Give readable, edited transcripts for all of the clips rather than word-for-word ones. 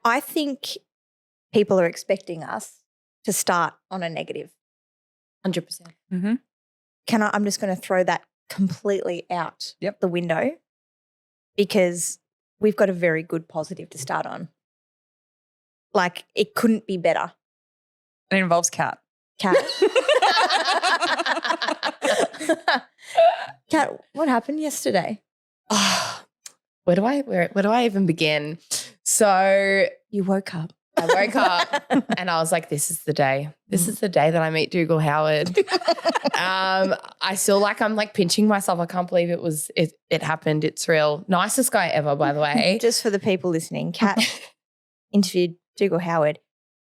I think people are expecting us to start on a negative. 100%. Mm-hmm. I'm just going to throw that completely out the window because we've got a very good positive to start on. Like, it couldn't be better. It involves Kat. Kat, what happened yesterday? Where do I even begin? So You woke up. I woke up and I was like, this is the day. This is the day that I meet Dougal Howard. I feel like I'm like pinching myself. I can't believe it happened. It's real. Nicest guy ever, by the way. Just for the people listening, Kat interviewed Dougal Howard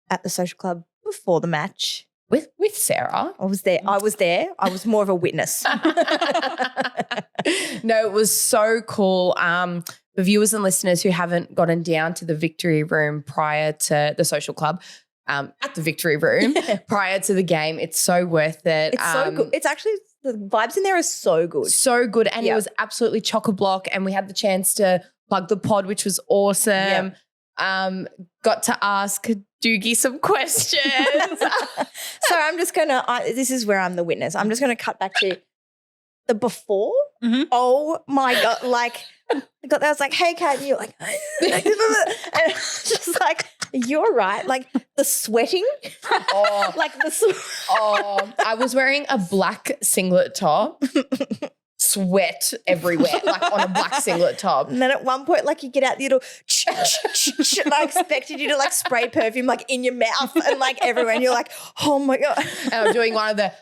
at the social club before the match. With Sarah. I was there. I was more of a witness. No, it was so cool. The viewers and listeners who haven't gotten down to the Victory Room prior to the social club, at the Victory Room prior to the game, it's so worth it. It's so good. It's actually, the vibes in there are so good. So good. And it was absolutely chock-a-block, and we had the chance to plug the pod, which was awesome. Got to ask Doogie some questions. So I'm just going to, this is where I'm the witness. I'm just going to cut back to the before. Mm-hmm. Oh my God. Like, I got there, I was like, hey, Kat, and you're like, and it's just like, you're right. Like the sweating. I was wearing a black singlet top. Sweat everywhere, like on a black singlet top. And then at one point, like you get out the little and I expected you to like spray perfume like in your mouth and like everywhere. And you're like, oh my God. And I'm doing one of the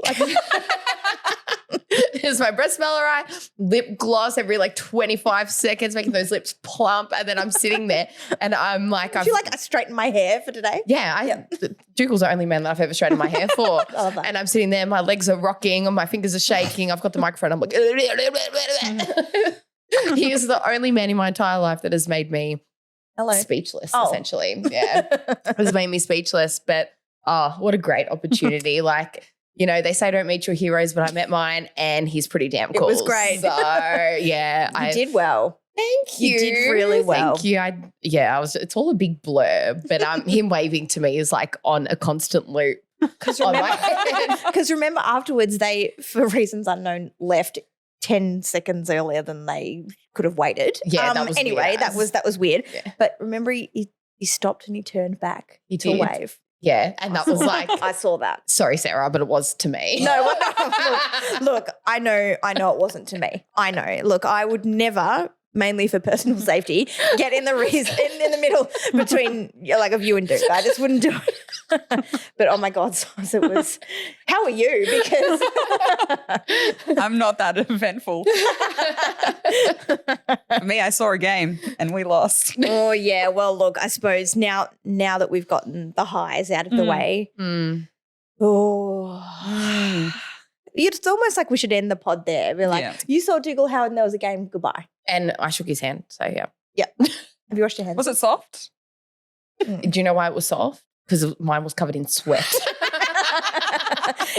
like here's my breath smeller eye, lip gloss every like 25 seconds, making those lips plump. And then I'm sitting there and I'm like, I feel like I straightened my hair for today. Yeah, Dougal's the only man that I've ever straightened my hair for. And I'm sitting there, my legs are rocking, and my fingers are shaking. I've got the microphone. I'm like, he is the only man in my entire life that has made me speechless, essentially. Yeah, has made me speechless. But what a great opportunity! Like, you know, they say don't meet your heroes, but I met mine, and he's pretty damn cool. It was great. So yeah, you did well. Thank you. You did really well. Thank you. It's all a big blur, but him waving to me is like on a constant loop. Because remember afterwards they, for reasons unknown, left 10 seconds earlier than they could have waited. Yeah, that was anyway, weird. that was weird. Yeah. But remember he stopped and he turned back to wave. Yeah, and that was like I saw that. Sorry, Sarah, but it was to me. No, look, I know it wasn't to me. I know. Look, I would never, mainly for personal safety, get in the middle between like of you and Duke. I just wouldn't do it. But oh my God, Soz, it was. How are you? Because I'm not that eventful. For me, I saw a game and we lost. Oh yeah, well look, I suppose now that we've gotten the highs out of the way. It's almost like we should end the pod there. We're like, you saw Dougal Howard and there was a game, goodbye. And I shook his hand, so yeah. Yeah. Have you washed your hands? Was it soft? Do you know why it was soft? Because mine was covered in sweat.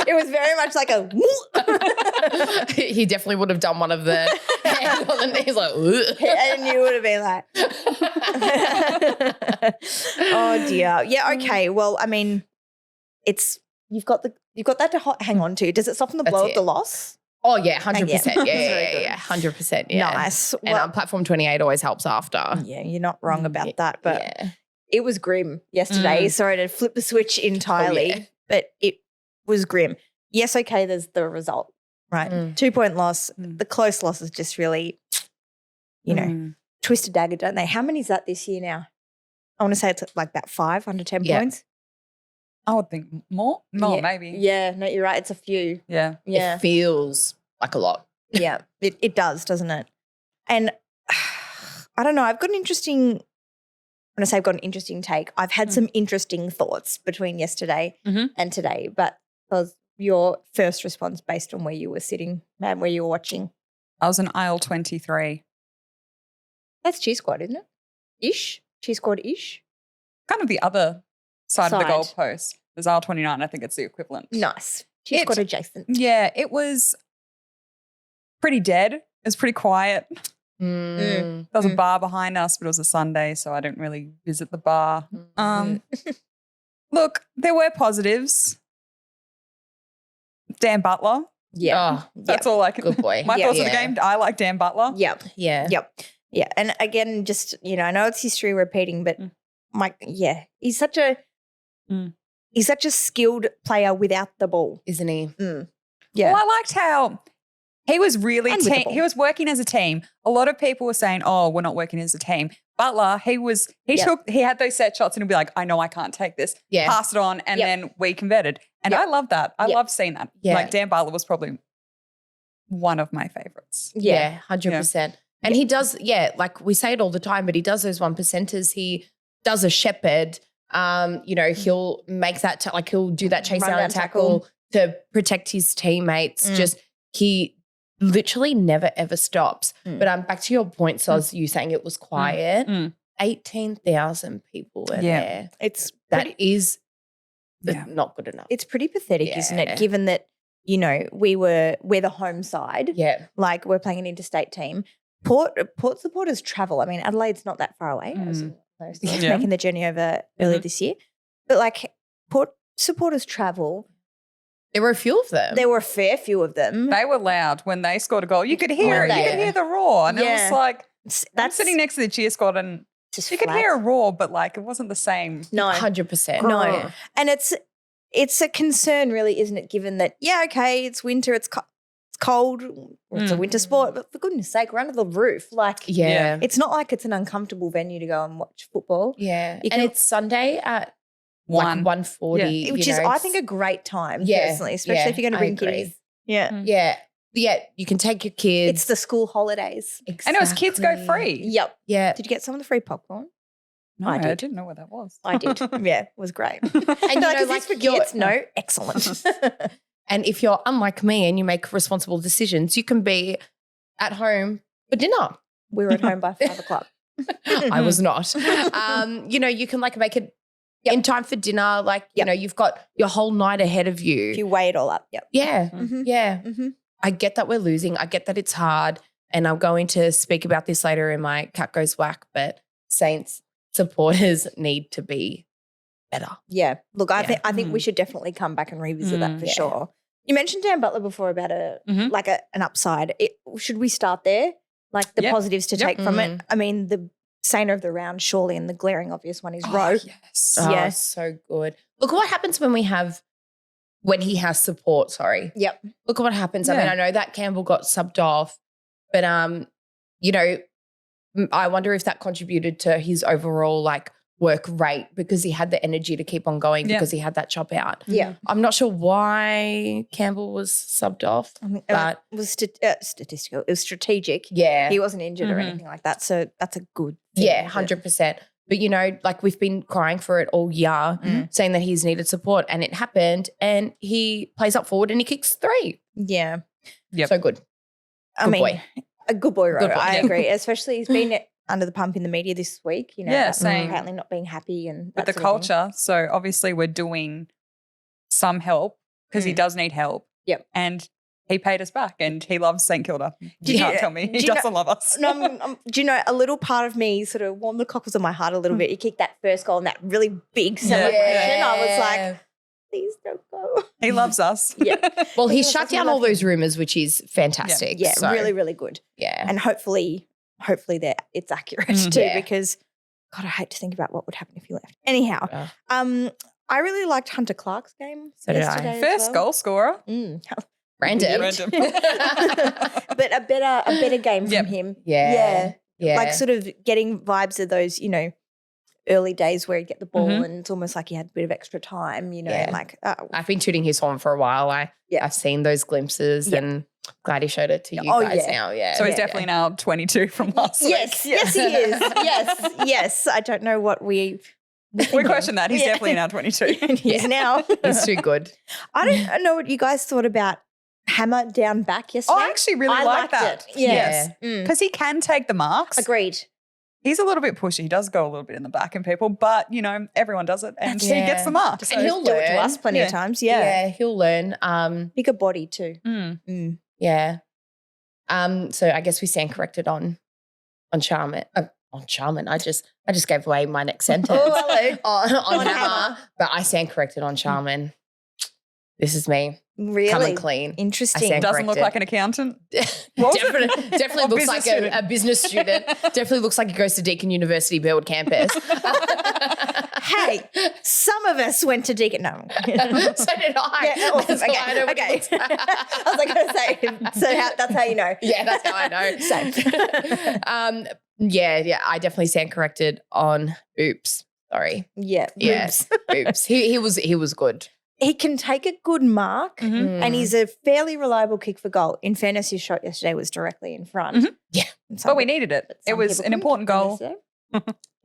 It was very much like a He definitely would have done one of the hands on the knees like and you would have been like oh dear. Yeah, okay. Well, I mean, you've got that to hang on to. Does it soften the blow of the loss? Oh yeah, 100%. Yeah, 100%. Yeah, nice. And on platform 28 always helps after. Yeah, you're not wrong about that. But it was grim yesterday. Sorry to flip the switch entirely, but it was grim. Yes, okay. There's the result, right? 2-point loss. The close loss is just really, twist a dagger, don't they? How many is that this year now? I want to say it's like about 5 under 10 points. I would think more. No, maybe. Yeah, no, you're right. It's a few. Yeah. It feels like a lot. Yeah, it does, doesn't it? And I don't know. When I say I've got an interesting take, I've had some interesting thoughts between yesterday and today, but was your first response based on where you were sitting and where you were watching? I was in aisle 23. That's cheer squad, isn't it? Ish? Cheer squad-ish? Kind of the other side of the goalpost. There's aisle 29. I think it's the equivalent. Nice. Cheer squad adjacent. Yeah, it was pretty dead. It was pretty quiet. There was a bar behind us, but it was a Sunday, so I didn't really visit the bar. Look, there were positives. Dan Butler. Yeah. That's all I can. Good boy. My thoughts of the game, I like Dan Butler. Yep. Yeah. Yep. Yeah. And again, just, I know it's history repeating, but he's such a skilled player without the ball. Isn't he? Yeah. Well, I liked how he was really he was working as a team. A lot of people were saying, "Oh, we're not working as a team." Butler, he had those set shots and he'd be like, "I know I can't take this." Yeah. Pass it on, and then we converted. And I love that. I love seeing that. Yeah. Like Dan Butler was probably one of my favorites. Yeah, 100%. And he does, like we say it all the time, but he does those 1%ers. He does a shepherd. He'll make that he'll do that chase down and tackle to protect his teammates. Just he literally never ever stops. But back to your point, Soz, you saying it was quiet. 18,000 people were there. Is not good enough. It's pretty pathetic, isn't it? Given that, we're the home side. Yeah. Like we're playing an interstate team. Port supporters travel. I mean, Adelaide's not that far away. I was making the journey over earlier this year. But like Port supporters travel. There were a few of them. There were a fair few of them. They were loud when they scored a goal. You could hear it. You could hear the roar. And it was like, I'm sitting next to the cheer squad and you could hear a roar, but like it wasn't the same. No. 100%. No. And it's a concern really, isn't it, given that, it's winter, it's cold, it's a winter sport, but for goodness sake, we're under the roof. Like, it's not like it's an uncomfortable venue to go and watch football. Yeah. And it's Sunday at 1:40. Which is, I think, a great time, personally, especially if you're going to bring kiddies. Yeah. Yeah, you can take your kids. It's the school holidays. Exactly. And it was kids go free. Yep. Yeah. Did you get some of the free popcorn? No, I didn't know what that was. I did. Yeah, it was great. And like for kids? No, excellent. And if you're unlike me and you make responsible decisions, you can be at home for dinner. We were at home by 5 o'clock. I was not. You can make it in time for dinner. You've got your whole night ahead of you. If you weigh it all up. Yep. Yeah. Mm-hmm. Yeah. Mm-hmm. I get that we're losing. I get that it's hard. And I'm going to speak about this later in my Cat Goes Whack, but Saints supporters need to be better. Yeah. Look, I think we should definitely come back and revisit that for sure. You mentioned Dan Butler before about an upside. Should we start there? Like the positives to take from it? I mean, the saner of the round, surely, and the glaring obvious one is Rowe. Yes. Oh, so good. Look what happens when he has support, sorry. Yep. Look at what happens. I mean, I know that Campbell got subbed off, but, I wonder if that contributed to his overall, work rate because he had the energy to keep on going because he had that chop out. Yeah. I'm not sure why Campbell was subbed off, but it was statistical. It was strategic. Yeah. He wasn't injured or anything like that. So that's a good thing. Yeah, 100%. But, we've been crying for it all year, saying that he's needed support, and it happened, and he plays up forward and he kicks 3. Yeah. Yep. So good. Boy. A good boy, Rowe. I yeah. agree. Especially he's been under the pump in the media this week, same. Apparently not being happy and with the culture. So obviously we're doing some help because he does need help. Yep. And he paid us back and he loves St Kilda. You can't tell me he doesn't love us. No, do you know, a little part of me sort of warmed the cockles of my heart a little bit. He kicked that first goal and that really big celebration. I was like, please don't go. He loves us. Yeah. Well, he shut down all those rumours, which is fantastic. Yeah, so. really, really good. Yeah. And hopefully it's accurate too because, God, I hate to think about what would happen if he left. Anyhow, I really liked Hunter Clark's game yesterday. First goal scorer. Random. But a better game from him. Yeah. Like sort of getting vibes of those, early days where he'd get the ball and it's almost like he had a bit of extra time, I've been tooting his horn for a while. I've seen those glimpses and glad he showed it to you guys now. Yeah. So he's definitely now 22 from last week. Yes, he is. Yes. I don't know what we question that. He's definitely now 22. He's now. He's too good. I don't know what you guys thought about Hammer down back yesterday. I actually really like that. Yes. Because he can take the marks. Agreed. He's a little bit pushy. He does go a little bit in the back in people, but, everyone does it and he gets the marks. So and he'll do it to us plenty of times. Yeah, he'll learn. Bigger body too. Yeah. So I guess we stand corrected on on Charmin. On Charmin. I just gave away my next sentence. Oh, hello. on Hammer, but I stand corrected on Charmin. This is me. Really? Coming clean. Interesting. Doesn't look like an accountant. Definitely looks like a business student. Definitely looks like he goes to Deakin University, Burwood campus. Hey, some of us went to Deakin. No. So did I. Yeah, awesome. Okay. I was like going to say, so that's how you know. Yeah, that's how I know. Same. Yeah, I definitely stand corrected on oops. Sorry. Yeah. Yes. Oops. He was good. He can take a good mark and he's a fairly reliable kick for goal. In fairness, his shot yesterday was directly in front. Mm-hmm. Yeah. But we needed it. It was an important goal.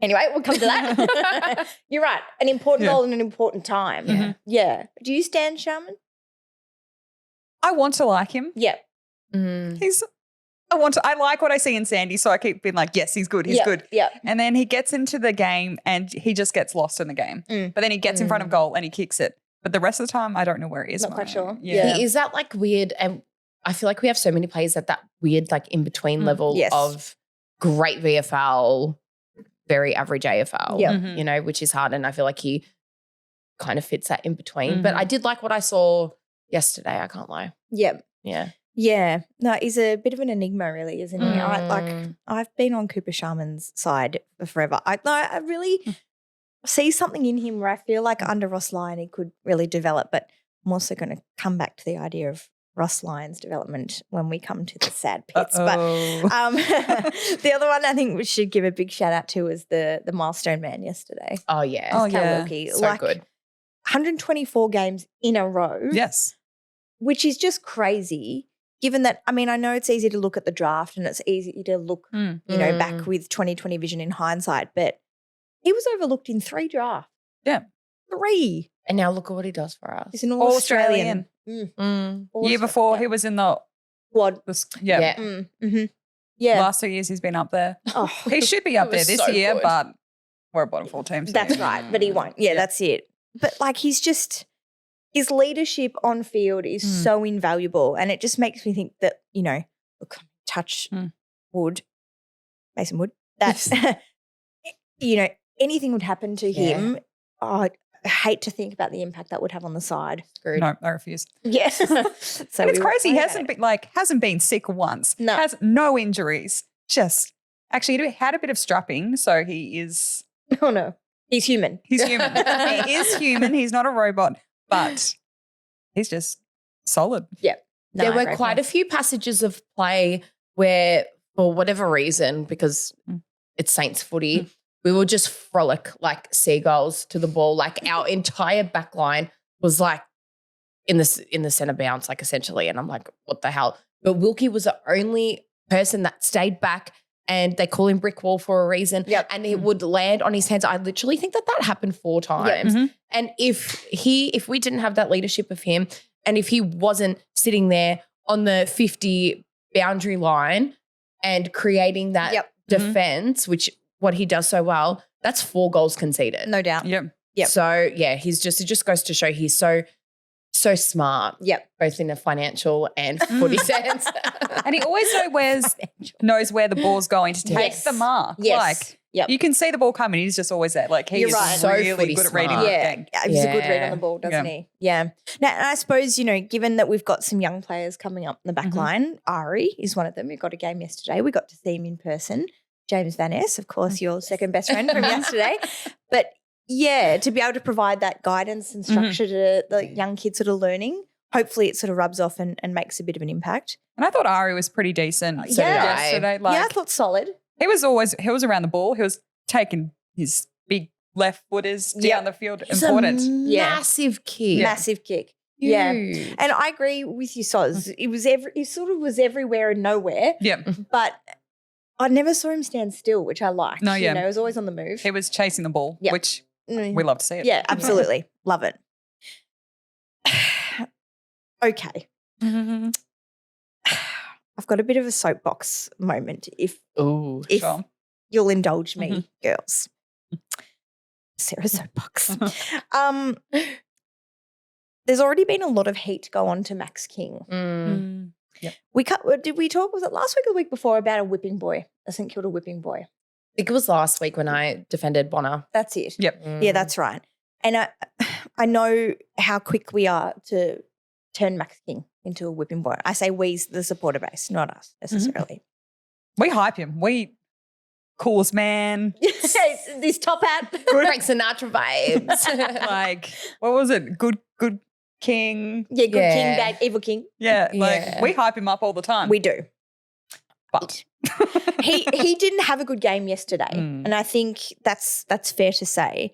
Anyway, we'll come to that. You're right. An important goal in an important time. Yeah. Do you stand Sharman? I want to like him. Yeah. I like what I see in Sandy, so I keep being like, yes, he's good, he's good. Yeah. And then he gets into the game and he just gets lost in the game. But then he gets in front of goal and he kicks it. But the rest of the time, I don't know where he is. Not quite sure. Yeah. He is that like weird, and I feel like we have so many players at that weird like in between level of great VFL, very average AFL, you know, which is hard. And I feel like he kind of fits that in between. But I did like what I saw yesterday. I can't lie. Yeah. Yeah. Yeah. No, he's a bit of an enigma really, isn't he? I've been on Cooper Sharman's side for forever. I really see something in him where I feel like under Ross Lyon he could really develop, but I'm also going to come back to the idea of Ross Lyon's development when we come to the sad pits. But the other one I think we should give a big shout out to is the milestone man yesterday. Oh, yeah. Oh, Cal yeah. Wilkie. So like, good. 124 games in a row. Yes. Which is just crazy. Given that, I mean, I know it's easy to look at the draft and it's easy to look, you know, back with 2020 vision in hindsight, but he was overlooked in 3 drafts. Yeah. 3. And now look at what he does for us. He's an All-Australian. Year before he was in the squad. Yeah. Yeah. Last 2 years he's been up there. Oh, He should be up there this year, but we're a bottom 4 team. So that's right, but he won't. Yeah, that's it. But like his leadership on field is so invaluable, and it just makes me think that, you know, look, touch wood, Mason Wood, that, you know, anything would happen to him. Oh, I hate to think about the impact that would have on the side. Screwed. No, I refuse. Yes. So and it's crazy. He hasn't been sick once. No. Has no injuries. Just actually he had a bit of strapping, so he is. Oh no, he's human. He's human. He is human. He's not a robot, but he's just solid. Yeah. There were quite a few passages of play where, for whatever reason, because it's Saints footy, we will just frolic like seagulls to the ball. Like our entire back line was like in the centre bounce, like essentially. And I'm like, what the hell? But Wilkie was the only person that stayed back, and they call him brick wall for a reason. Yep. And it would land on his hands. I literally think that happened 4 times. Yep. And if we didn't have that leadership of him, and if he wasn't sitting there on the 50 boundary line and creating that defense, which what he does so well, that's 4 goals conceded. No doubt. Yep. So yeah, it just goes to show he's so smart. Yep. Both in a financial and footy sense. And he always knows where the ball's going to take the mark. Yes. Like you can see the ball coming. He's just always there. Like he's So really good at reading the game. Yeah, he's a good read on the ball, doesn't he? Yeah. Now, and I suppose, you know, given that we've got some young players coming up in the back line, Ari is one of them. We got a game yesterday. We got to see him in person. James Van Ness, of course, your second best friend from yesterday. But yeah, to be able to provide that guidance and structure to the young kids that are learning, hopefully it sort of rubs off and makes a bit of an impact. And I thought Ari was pretty decent yesterday. I thought solid. He was around the ball. He was taking his big left footers down the field. It's important. Massive kick. Massive kick. Huge. Yeah. And I agree with you, Soz. He sort of was everywhere and nowhere. Yeah. But I never saw him stand still, which I liked. No, yeah. You know, he was always on the move. He was chasing the ball, which we love to see it. Yeah, absolutely. Love it. Okay. I've got a bit of a soapbox moment if Sure. you'll indulge me, girls. Sarah's soapbox. There's already been a lot of heat go on to Max King. Did we talk, was it last week or the week before, about a whipping boy, a St Kilda whipping boy? I think it was last week when I defended Bonner. That's it. Yep. Yeah, that's right. And I know how quick we are to turn Max King into a whipping boy. I say we, the supporter base, not us necessarily. We hype him. We coolest man. This top hat. Frank Sinatra vibes. Like, what was it? Good king. Yeah, good king, bad, evil king. Yeah, like we hype him up all the time. We do. But he didn't have a good game yesterday, and I think that's fair to say.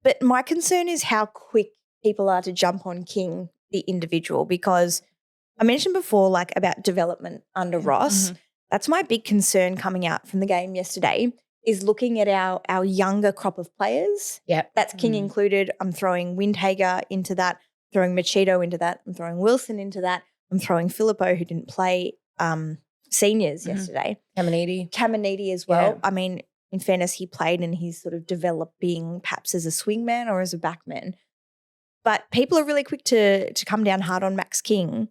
But my concern is how quick people are to jump on King, the individual, because I mentioned before, like, about development under Ross. That's my big concern coming out from the game yesterday, is looking at our younger crop of players. Yeah. That's King included. I'm throwing Windhager into that, throwing Machito into that, I'm throwing Wilson into that, I'm throwing Filippo, who didn't play seniors yesterday. Caminiti as well. Yeah. I mean, in fairness, he played and he's sort of developing perhaps as a swingman or as a backman. But people are really quick to come down hard on Max King.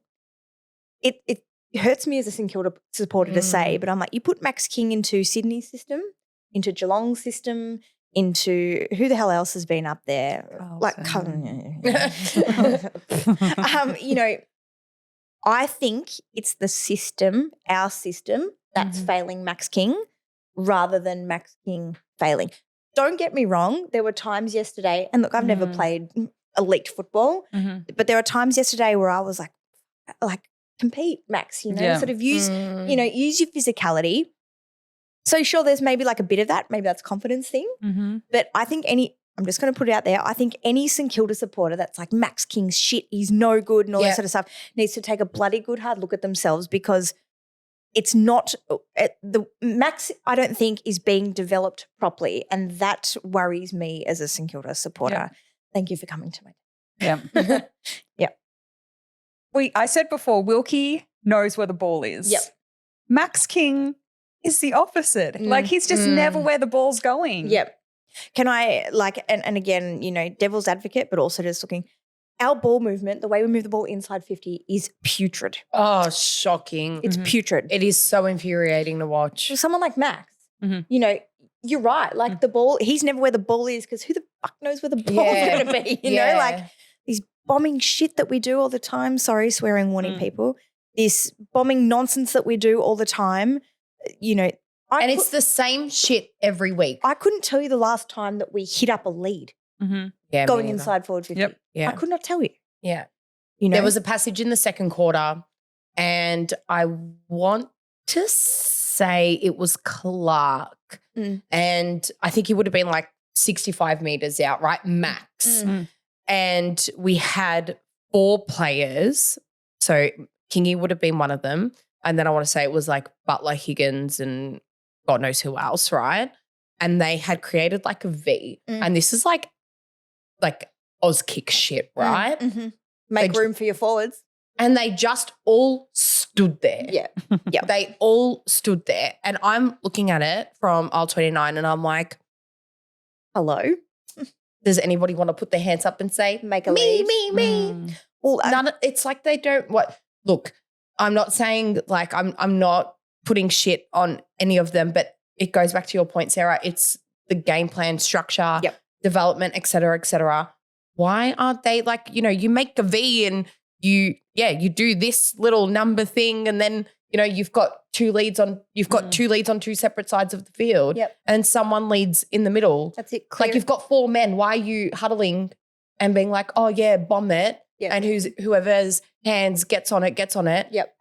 It hurts me as a St Kilda supporter to say, but I'm like, you put Max King into Sydney's system, into Geelong's system, into who the hell else has been up there? You know, I think it's the system, our system, that's failing Max King rather than Max King failing. Don't get me wrong. There were times yesterday, and look, I've never played elite football, but there were times yesterday where I was like, compete, Max, you know, sort of use your physicality. So sure, there's maybe like a bit of that. Maybe that's a confidence thing. But I think I'm just going to put it out there, I think any St Kilda supporter that's like, Max King's shit, he's no good and all that sort of stuff, needs to take a bloody good hard look at themselves, because it's not the Max, I don't think, is being developed properly, and that worries me as a St Kilda supporter. Thank you for coming to my I said before, Wilkie knows where the ball is. Max King is the opposite. Like, he's just never where the ball's going. Can I, like, and again, you know, devil's advocate, but also just looking, our ball movement, the way we move the ball inside 50 is putrid. Oh, shocking. It's putrid. It is so infuriating to watch. For someone like Max, you know, you're right. Like, the ball, he's never where the ball is, because who the fuck knows where the ball's going to be? You know, like these bombing shit that we do all the time. Sorry, swearing warning people. This bombing nonsense that we do all the time, you know. It's the same shit every week. I couldn't tell you the last time that we hit up a lead going inside forward 50. I could not tell you. Yeah. You know? There was a passage in the second quarter, and I want to say it was Clark, and I think he would have been like 65 metres out, right, max. And we had 4 players. So Kingy would have been one of them. And then I want to say it was like Butler, Higgins, and God knows who else, right? And they had created like a V. And this is like Oz kick shit, right? Make room for your forwards. And they just all stood there. Yeah. They all stood there. And I'm looking at it from aisle 29 and I'm like, hello? Does anybody want to put their hands up and say, make a me, lead? me? Well, it's like they don't look, I'm not saying like I'm not putting shit on any of them, but it goes back to your point, Sarah. It's the game plan, structure, development, et cetera, et cetera. Why aren't they like, you know, you make a V and you do this little number thing, and then, you know, you've got 2 leads on 2 separate sides of the field, and someone leads in the middle. That's it. Clear. Like, you've got 4 men. Why are you huddling and being like, oh yeah, bomb it, and whoever's hands gets on it,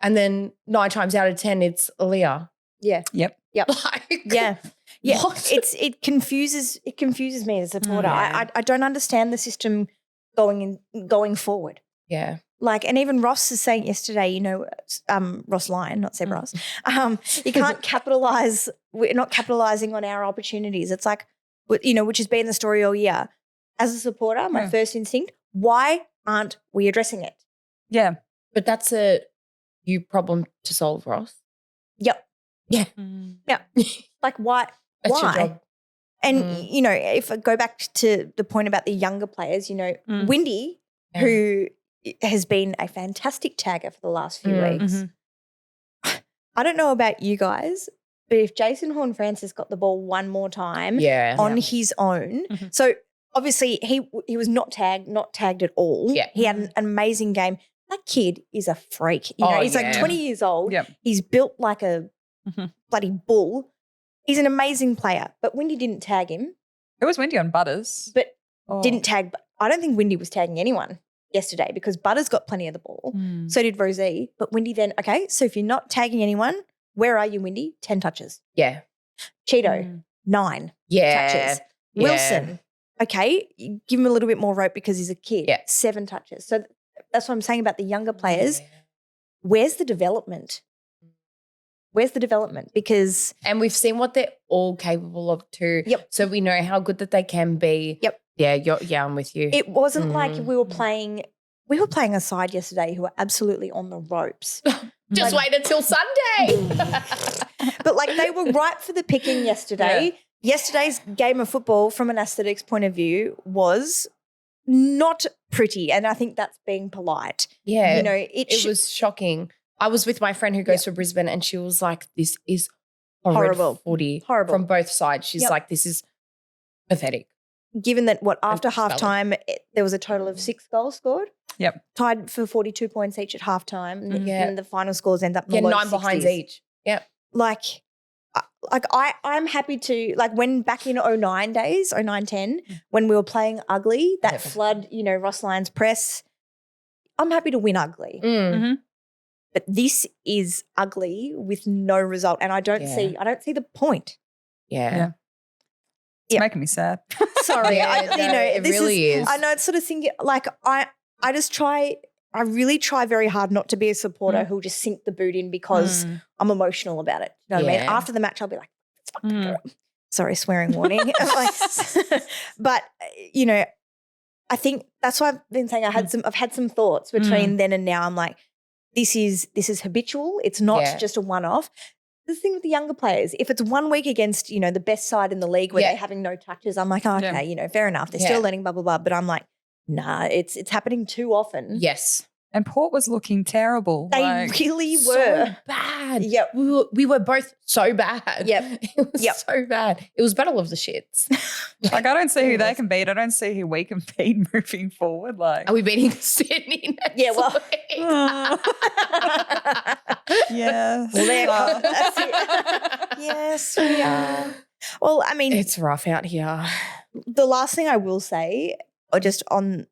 and then 9 times out of 10 it's Aaliyah. Like, it confuses me as a supporter. I don't understand the system going forward. Like, and even Ross is saying yesterday, you know, Ross Lyon, not Seb Ross, you can't capitalise, we're not capitalising on our opportunities. It's like, you know, which has been the story all year. As a supporter, my first instinct, why aren't we addressing it? Yeah. But that's a you problem to solve, Ross. Like, why? That's your job. And, you know, if I go back to the point about the younger players, you know, Windy, who has been a fantastic tagger for the last few weeks. I don't know about you guys, but if Jason Horne-Francis got the ball one more time on his own, so obviously he was not tagged at all. Yeah. He had an amazing game. That kid is a freak. You know, he's like 20 years old. Yep. He's built like a bloody bull. He's an amazing player, but Windy didn't tag him. It was Windy on Butters. But didn't tag. I don't think Windy was tagging anyone yesterday because Butters got plenty of the ball. So did Rosie. But Windy then, okay, so if you're not tagging anyone, where are you, Windy? 10 touches. Yeah. Cheeto, 9 touches. Wilson, okay, you give him a little bit more rope because he's a kid. Yeah. 7 touches. So that's what I'm saying about the younger players. Where's the development? Where's the development? Because and we've seen what they're all capable of too. Yep. So we know how good that they can be. Yep. Yeah, I'm with you. it wasn't like we were playing a side yesterday who were absolutely on the ropes. Just wait until Sunday. But like they were ripe for the picking yesterday. Yeah. Yesterday's game of football from an aesthetics point of view was not pretty, and I think that's being polite. Yeah. You know, it was shocking. I was with my friend who goes to Brisbane and she was like, this is horrible footy. Horrible. From both sides. She's like, this is pathetic. Given that after halftime there was a total of 6 goals scored. Yep. Tied for 42 points each at halftime. And the final scores end up in the low 9 60s. behinds each. Yep. Like I'm happy to, like when back in 09-10, when we were playing ugly, that flood, you know, Ross Lyon's press, I'm happy to win ugly. But this is ugly with no result, and I don't see the point. Yeah. It's making me sad. Sorry, it really is. I know it's sort of thinking like I really try very hard not to be a supporter who'll just sink the boot in because I'm emotional about it. You know what I mean? After the match, I'll be like, "Let's fucking go." Sorry, swearing warning. But you know, I think that's why I've been saying I've had some thoughts between then and now. I'm like, this is habitual. It's not just a one-off. The thing with the younger players, if it's 1 week against, you know, the best side in the league where they're having no touches, I'm like, oh, okay, you know, fair enough. They're still learning, blah, blah, blah. But I'm like, nah, it's happening too often. Yes. And Port was looking terrible. They really were. So bad. Yep. We were both so bad. Yep. It was so bad. It was battle of the shits. Like I don't see who they can beat. I don't see who we can beat moving forward. Like, are we beating Sydney next week? Yes. Well, that's it. Yes, we are. Well, I mean, it's rough out here. The last thing I will say, or just on,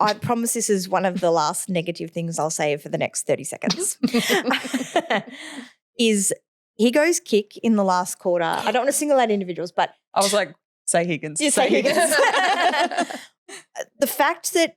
I promise this is one of the last negative things I'll say for the next 30 seconds, is Higo's kick in the last quarter. I don't want to single out individuals, but I was like, say Higgins. Say Higgins. The fact that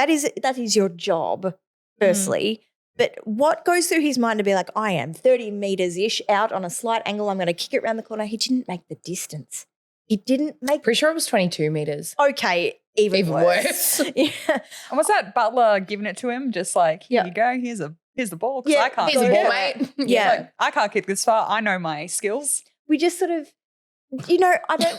is your job, firstly. But what goes through his mind to be like, I am 30 metres-ish out on a slight angle. I'm going to kick it around the corner. He didn't make the distance. He didn't make. Pretty sure it was 22 metres. Okay, even worse. Yeah. And was that Butler giving it to him? Just like, here you go. Here's the ball. Because I can't. Here's the ball, mate. Like, I can't kick this far. I know my skills. We just sort of, you know,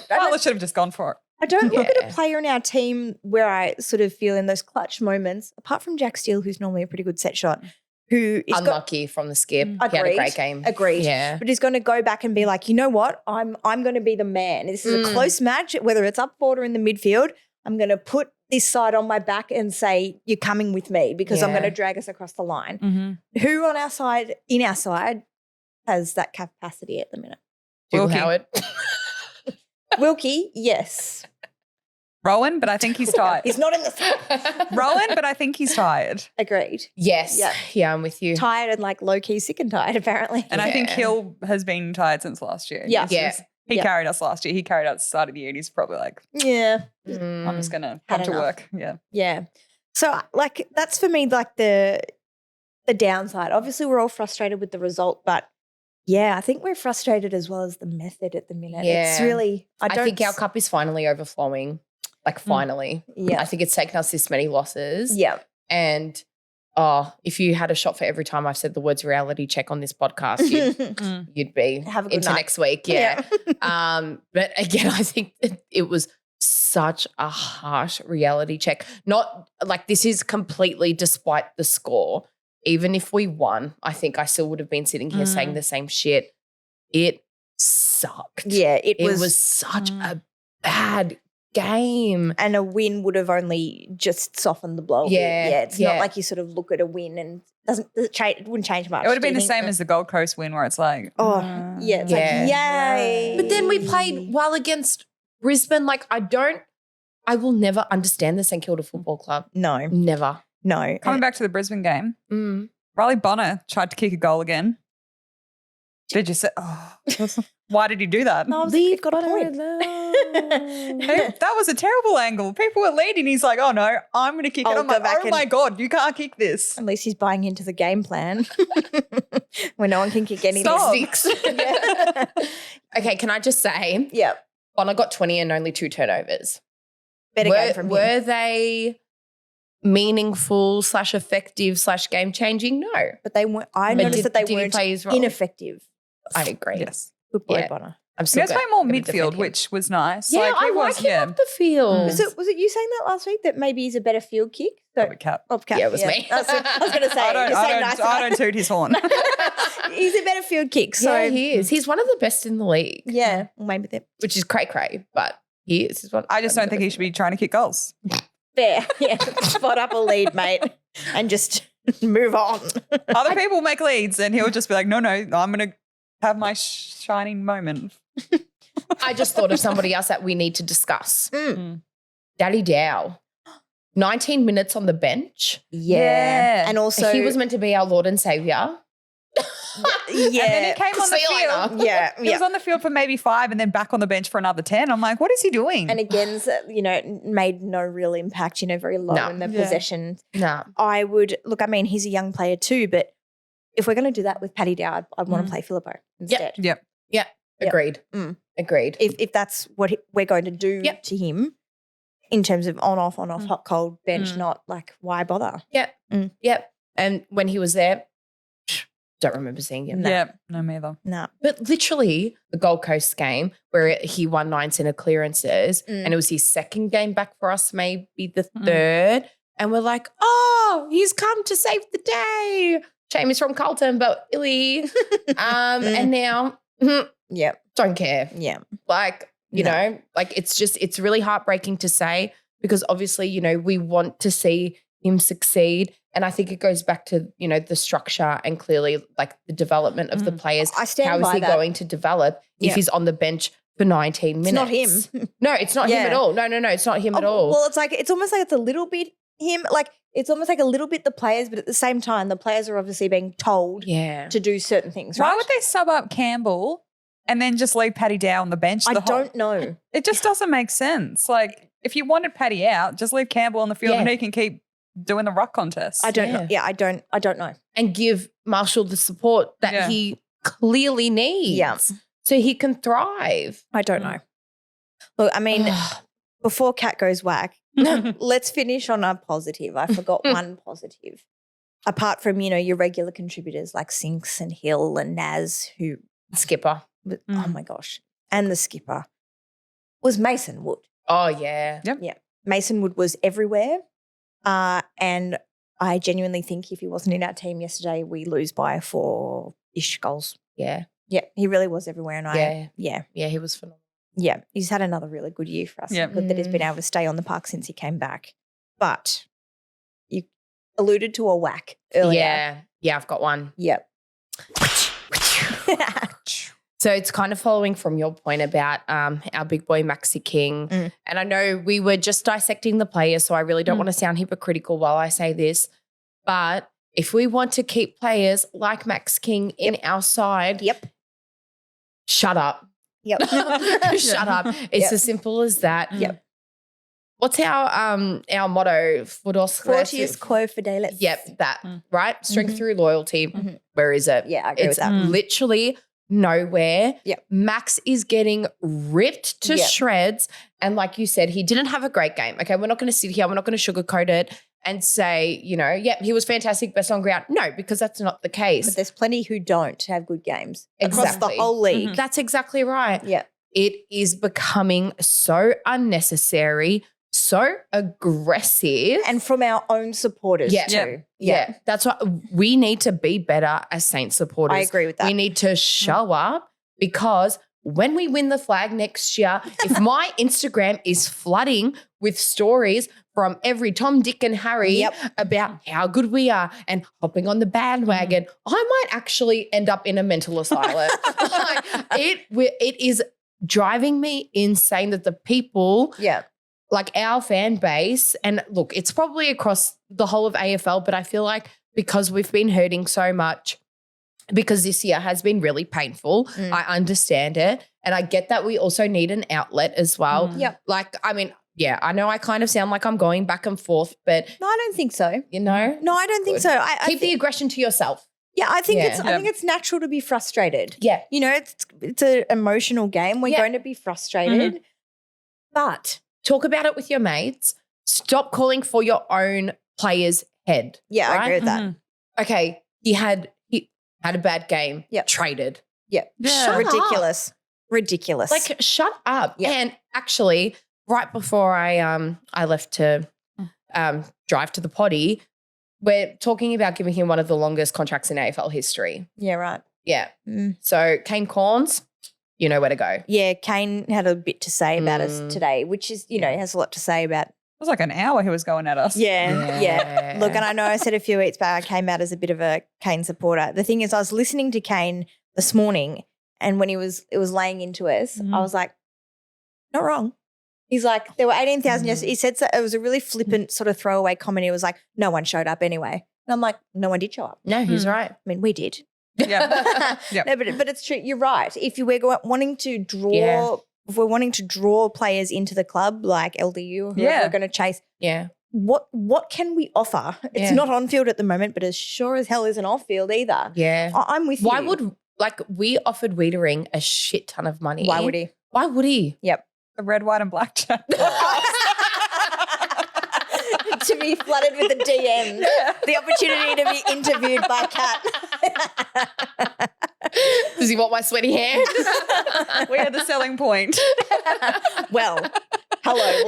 Butler should have just gone for it. I don't look at a player in our team where I sort of feel in those clutch moments, apart from Jack Steele, who's normally a pretty good set shot, who is unlucky from the skip. He had a great game. Agreed. Yeah. But he's going to go back and be like, you know what? I'm going to be the man. This is a close match, whether it's up forward or in the midfield. I'm going to put this side on my back and say, you're coming with me because I'm going to drag us across the line. Who on our side, has that capacity at the minute? Dougal Howard. Wilkie, yes. Rowan, but I think he's tired. He's not in the side. Rowan, but I think he's tired. Agreed. Yes. Yeah, I'm with you. Tired and like low-key sick and tired, apparently. And I think Hill has been tired since last year. Yeah. He carried us last year. He carried us at the start of the year. And he's probably like, I'm just going to come to work. Yeah. Yeah. So like that's for me like the downside. Obviously we're all frustrated with the result, but yeah, I think we're frustrated as well as the method at the minute. Yeah. It's really I think our cup is finally overflowing. Like finally. Yeah. I think it's taken us this many losses. Yeah. And if you had a shot for every time I've said the words reality check on this podcast, you'd be Have a good into night. next week. Yeah. But again, I think it was such a harsh reality check. Not like this is completely despite the score. Even if we won, I think I still would have been sitting here saying the same shit. It sucked. Yeah, it was such a bad game. And a win would have only just softened the blow. Yeah. It's not like you sort of look at a win and it wouldn't change much. It would have been the same as the Gold Coast win where it's like, like, yay. But then we played well against Brisbane. Like I will never understand the St Kilda Football Club. No. Never. No. Coming back to the Brisbane game, Riley Bonner tried to kick a goal again. Did you say, why did he do that? No, we've got a point. That was a terrible angle. People were leading. He's like, oh no, I'm going to kick it. I'm like, oh my God, you can't kick this. At least he's buying into the game plan where no one can kick any sticks. Okay, can I just say? Yeah. Bonner got 20 and only 2 turnovers. Better game from him. Were they meaningful / effective / game changing? No. But they weren't. I noticed that they weren't ineffective. I agree. Yes. Good boy, Bonner. I'm he does play more midfield, which was nice. Yeah, I like him up the field. Was it you saying that last week that maybe he's a better field kick? Cap. Yeah, it was me. I was going to say. I don't toot his horn. He's a better field kick. So yeah, he is. He's one of the best in the league. Yeah, maybe that. Which is cray, but he is. I just don't think he should be trying to kick goals. Fair. Yeah. Spot up a lead, mate, and just move on. Other people make leads and he'll just be like, no, I'm going to have my shining moment. I just thought of somebody else that we need to discuss. Daddy Dow. 19 minutes on the bench. Yeah. And also he was meant to be our Lord and Saviour. And then he came on the field. Yeah. He was on the field for maybe 5 and then back on the bench for another 10. I'm like, what is he doing? And again, made no real impact, very low in the possession. No. I would, look, I mean, he's a young player too, but if we're going to do that with Paddy Dow, I'd want to play Filippo instead. Yep. Agreed. Agreed. If that's what we're going to do to him in terms of on-off, hot, cold, bench, not like, why bother? Yep. And when he was there, don't remember seeing him. No, me either. No. But literally the Gold Coast game where he won 9 centre clearances and it was his second game back for us, maybe the third. And we're like, oh, he's come to save the day. Shame he's from Carlton, but illy. And now, don't care. Yeah. Like, you know, like it's really heartbreaking to say because obviously, we want to see him succeed. And I think it goes back to, the structure and clearly like the development of the players. I stand How is by he that. going to develop if he's on the bench for 19 minutes? It's not him. No, it's not him at all. No, it's not him at all. Well, it's almost like it's a little bit him. Like it's almost like a little bit the players, but at the same time, the players are obviously being told to do certain things. Right? Why would they sub up Campbell and then just leave Paddy Dow on the bench? I don't know. It just doesn't make sense. Like if you wanted Paddy out, just leave Campbell on the field and he can keep doing the ruck contest. I don't know. Yeah, I don't know. And give Marshall the support that he clearly needs. Yeah. So he can thrive. I don't know. Look, I mean, before Cat goes whack, let's finish on a positive. I forgot one positive. Apart from, your regular contributors like Sinks and Hill and Naz, who skipper. Oh my gosh. And the skipper was Mason Wood. Oh yeah. Yep. Yeah. Mason Wood was everywhere. And I genuinely think if he wasn't in our team yesterday, we lose by 4-ish goals. Yeah. Yeah. He really was everywhere. And Yeah, he was phenomenal. Yeah. He's had another really good year for us. Yeah. Good that he's been able to stay on the park since he came back. But you alluded to a whack earlier. Yeah, I've got one. Yep. So it's kind of following from your point about our big boy Maxi King. And I know we were just dissecting the players, so I really don't want to sound hypocritical while I say this. But if we want to keep players like Max King in our side, shut up. Yep. Shut up. It's as simple as that. Yep. What's our motto? Fortius quo fidelis. Yep, that, right? Strength through loyalty. Where is it? Yeah, I agree with that. It's literally nowhere. Yep. Max is getting ripped to shreds. And like you said, he didn't have a great game. Okay, we're not going to sit here. We're not going to sugarcoat it and say, he was fantastic, best on ground. No, because that's not the case. But there's plenty who don't have good games Exactly. across the whole league. That's exactly right. Yeah. it is becoming so unnecessary, so aggressive. And from our own supporters too. Yeah. That's why we need to be better as Saints supporters. I agree with that. We need to show up, because when we win the flag next year, if my Instagram is flooding with stories from every Tom, Dick and Harry about how good we are and hopping on the bandwagon, I might actually end up in a mental asylum. It is driving me insane that the people like our fan base, and look, it's probably across the whole of AFL, but I feel like because we've been hurting so much, because this year has been really painful, I understand it. And I get that we also need an outlet as well. Like, I mean, yeah, I know I kind of sound like I'm going back and forth, but no, I don't think so. You know? No, I don't think so. Keep the aggression to yourself. Yeah, I think it's natural to be frustrated. Yeah. You know, it's an emotional game. We're going to be frustrated. But talk about it with your mates. Stop calling for your own player's head. Yeah, right? I agree with that. Okay, he had a bad game. Traded. Yeah. Ridiculous. Like, shut up. Yeah. And actually, right before I left to drive to the potty, we're talking about giving him one of the longest contracts in AFL history. Yeah, right. Yeah. So Kane Corns, you know where to go. Yeah, Kane had a bit to say about us today, which is, you know, has a lot to say about. It was like an hour he was going at us. Yeah. Look, and I know I said a few weeks back I came out as a bit of a Kane supporter. The thing is, I was listening to Kane this morning, and when it was laying into us, I was like, not wrong. He's like, there were 18,000 yesterday. He said so, it was a really flippant sort of throwaway comment. He was like, no one showed up anyway. And I'm like, no one did show up. No, he's right. I mean, we did. Yeah. No, but it's true. You're right. If you were wanting to draw, if we're wanting to draw players into the club like LDU, or whoever we're going to chase, what can we offer? It's not on field at the moment, but as sure as hell isn't off field either. Yeah, I'm with you. Why would we offered Wiedering a shit ton of money? Why would he? Why would he? Yep. The red, white, and black chat. To be flooded with the DM. The opportunity to be interviewed by Kat. Does he want my sweaty hand? We are the selling point. Well, hello.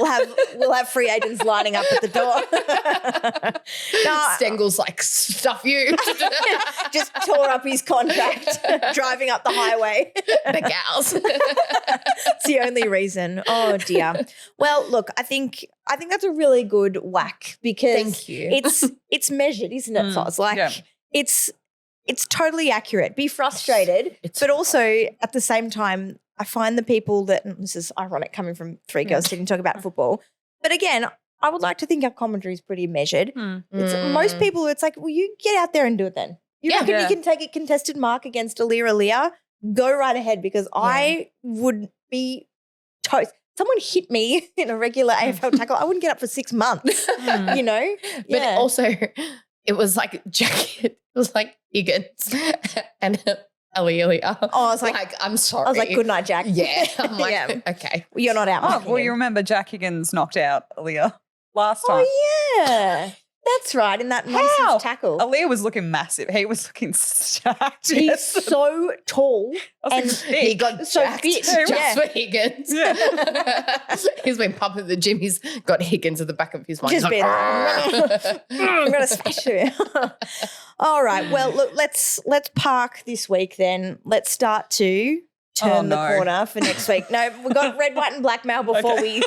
We'll have free agents lining up at the door. Stengel's like, stuff you. Just tore up his contract driving up the highway. The gals. It's the only reason. Oh dear. Well, look, I think that's a really good whack, because thank you. it's measured, isn't it, Foz? Like it's totally accurate. Be frustrated, but also at the same time, I find the people that, and this is ironic coming from three girls sitting talking about football, but again, I would like to think our commentary is pretty measured. Most people, it's like, well, you get out there and do it then. You reckon you can take a contested mark against Aaliyah? Go right ahead, because I would be toast. Someone hit me in a regular AFL tackle, I wouldn't get up for 6 months, you know? But also, it was like it was like Higgins and Aaliyah. Oh, I was like, I'm sorry. I was like, good night, Jack. Yeah. I'm like, okay. Well, you're not out. Oh, well, you remember Jack Higgins knocked out Aaliyah last time. Oh, yeah. That's right, in that nonsense tackle. Aaliyah was looking massive. He was looking stacked. He's so tall and he got so fit just for Higgins. Yeah. He's been pumping the gym. He's got Higgins at the back of his mind. Just been, I'm going to smash you. All right. Well, look, let's park this week then. Let's start to turn the corner for next week. No, we've got red, white, and black mail before we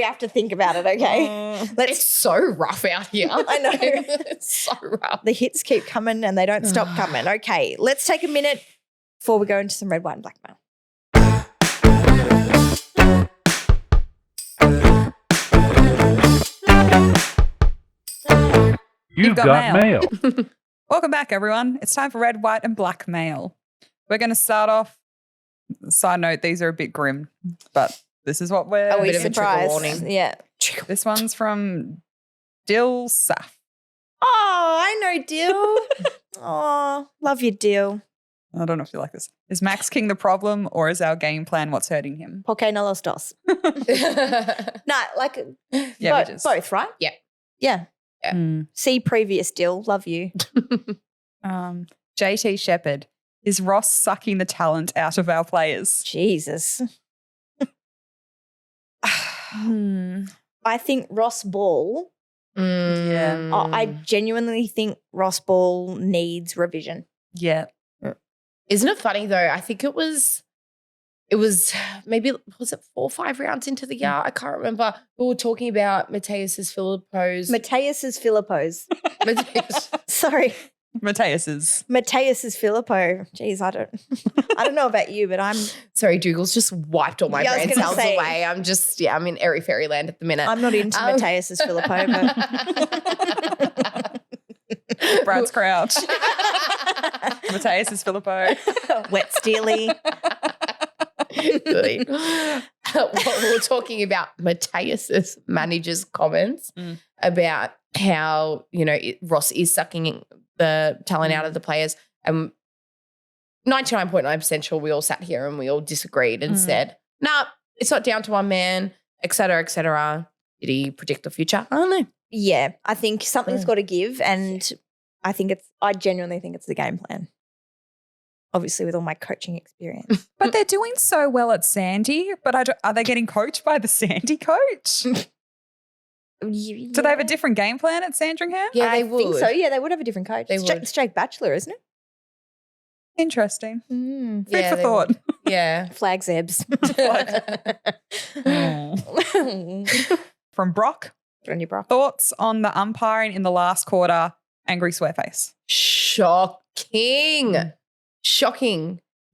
have to think about it, okay? It's so rough out here. I know. It's so rough. The hits keep coming and they don't stop coming. Okay, let's take a minute before we go into some red, white, and black mail. You've got mail. Welcome back, everyone. It's time for red, white, and black mail. We're going to start off. Side note, these are a bit grim, but this is what we're... Are we bit of a trigger warning. Yeah. This one's from Dill Saf. Oh, I know Dill. Oh, love you, Dill. I don't know if you like this. Is Max King the problem, or is our game plan what's hurting him? Porque no los dos. No, like both, right? Yeah. Yeah. See previous Dill. Love you. JT Shepherd. Is Ross sucking the talent out of our players? Jesus. I think Ross Ball. Yeah. I genuinely think Ross Ball needs revision. Yeah. Isn't it funny though? I think it was maybe, was it 4 or 5 rounds into the year? I can't remember. We were talking about Mateus's Philippos. Sorry. Mateus's Filippo. Jeez, I don't know about you, but I'm sorry, Dougal's just wiped all my brain cells away. I'm in airy fairyland at the minute. I'm not into Mateus's Filippo, but Brad's Crouch. Mateus's Filippo. Wet Steely. We were talking about Mateus's manager's comments about how, Ross is sucking the talent out of the players. And 99.9% sure we all sat here and we all disagreed and said, nah, it's not down to one man, et cetera, et cetera. Did he predict the future? I don't know. Yeah, I think something's got to give, and I genuinely think it's the game plan. Obviously, with all my coaching experience. But they're doing so well at Sandy, but are they getting coached by the Sandy coach? Yeah. Do they have a different game plan at Sandringham? Yeah, I they would. think so. Yeah, they would have a different coach. They would. It's Jake Batchelor, isn't it? Interesting. Mm. Food for thought. Yeah. Flag Zebs. From Brock. Good on you, Brock. Thoughts on the umpiring in the last quarter? Angry swear face. Shocking.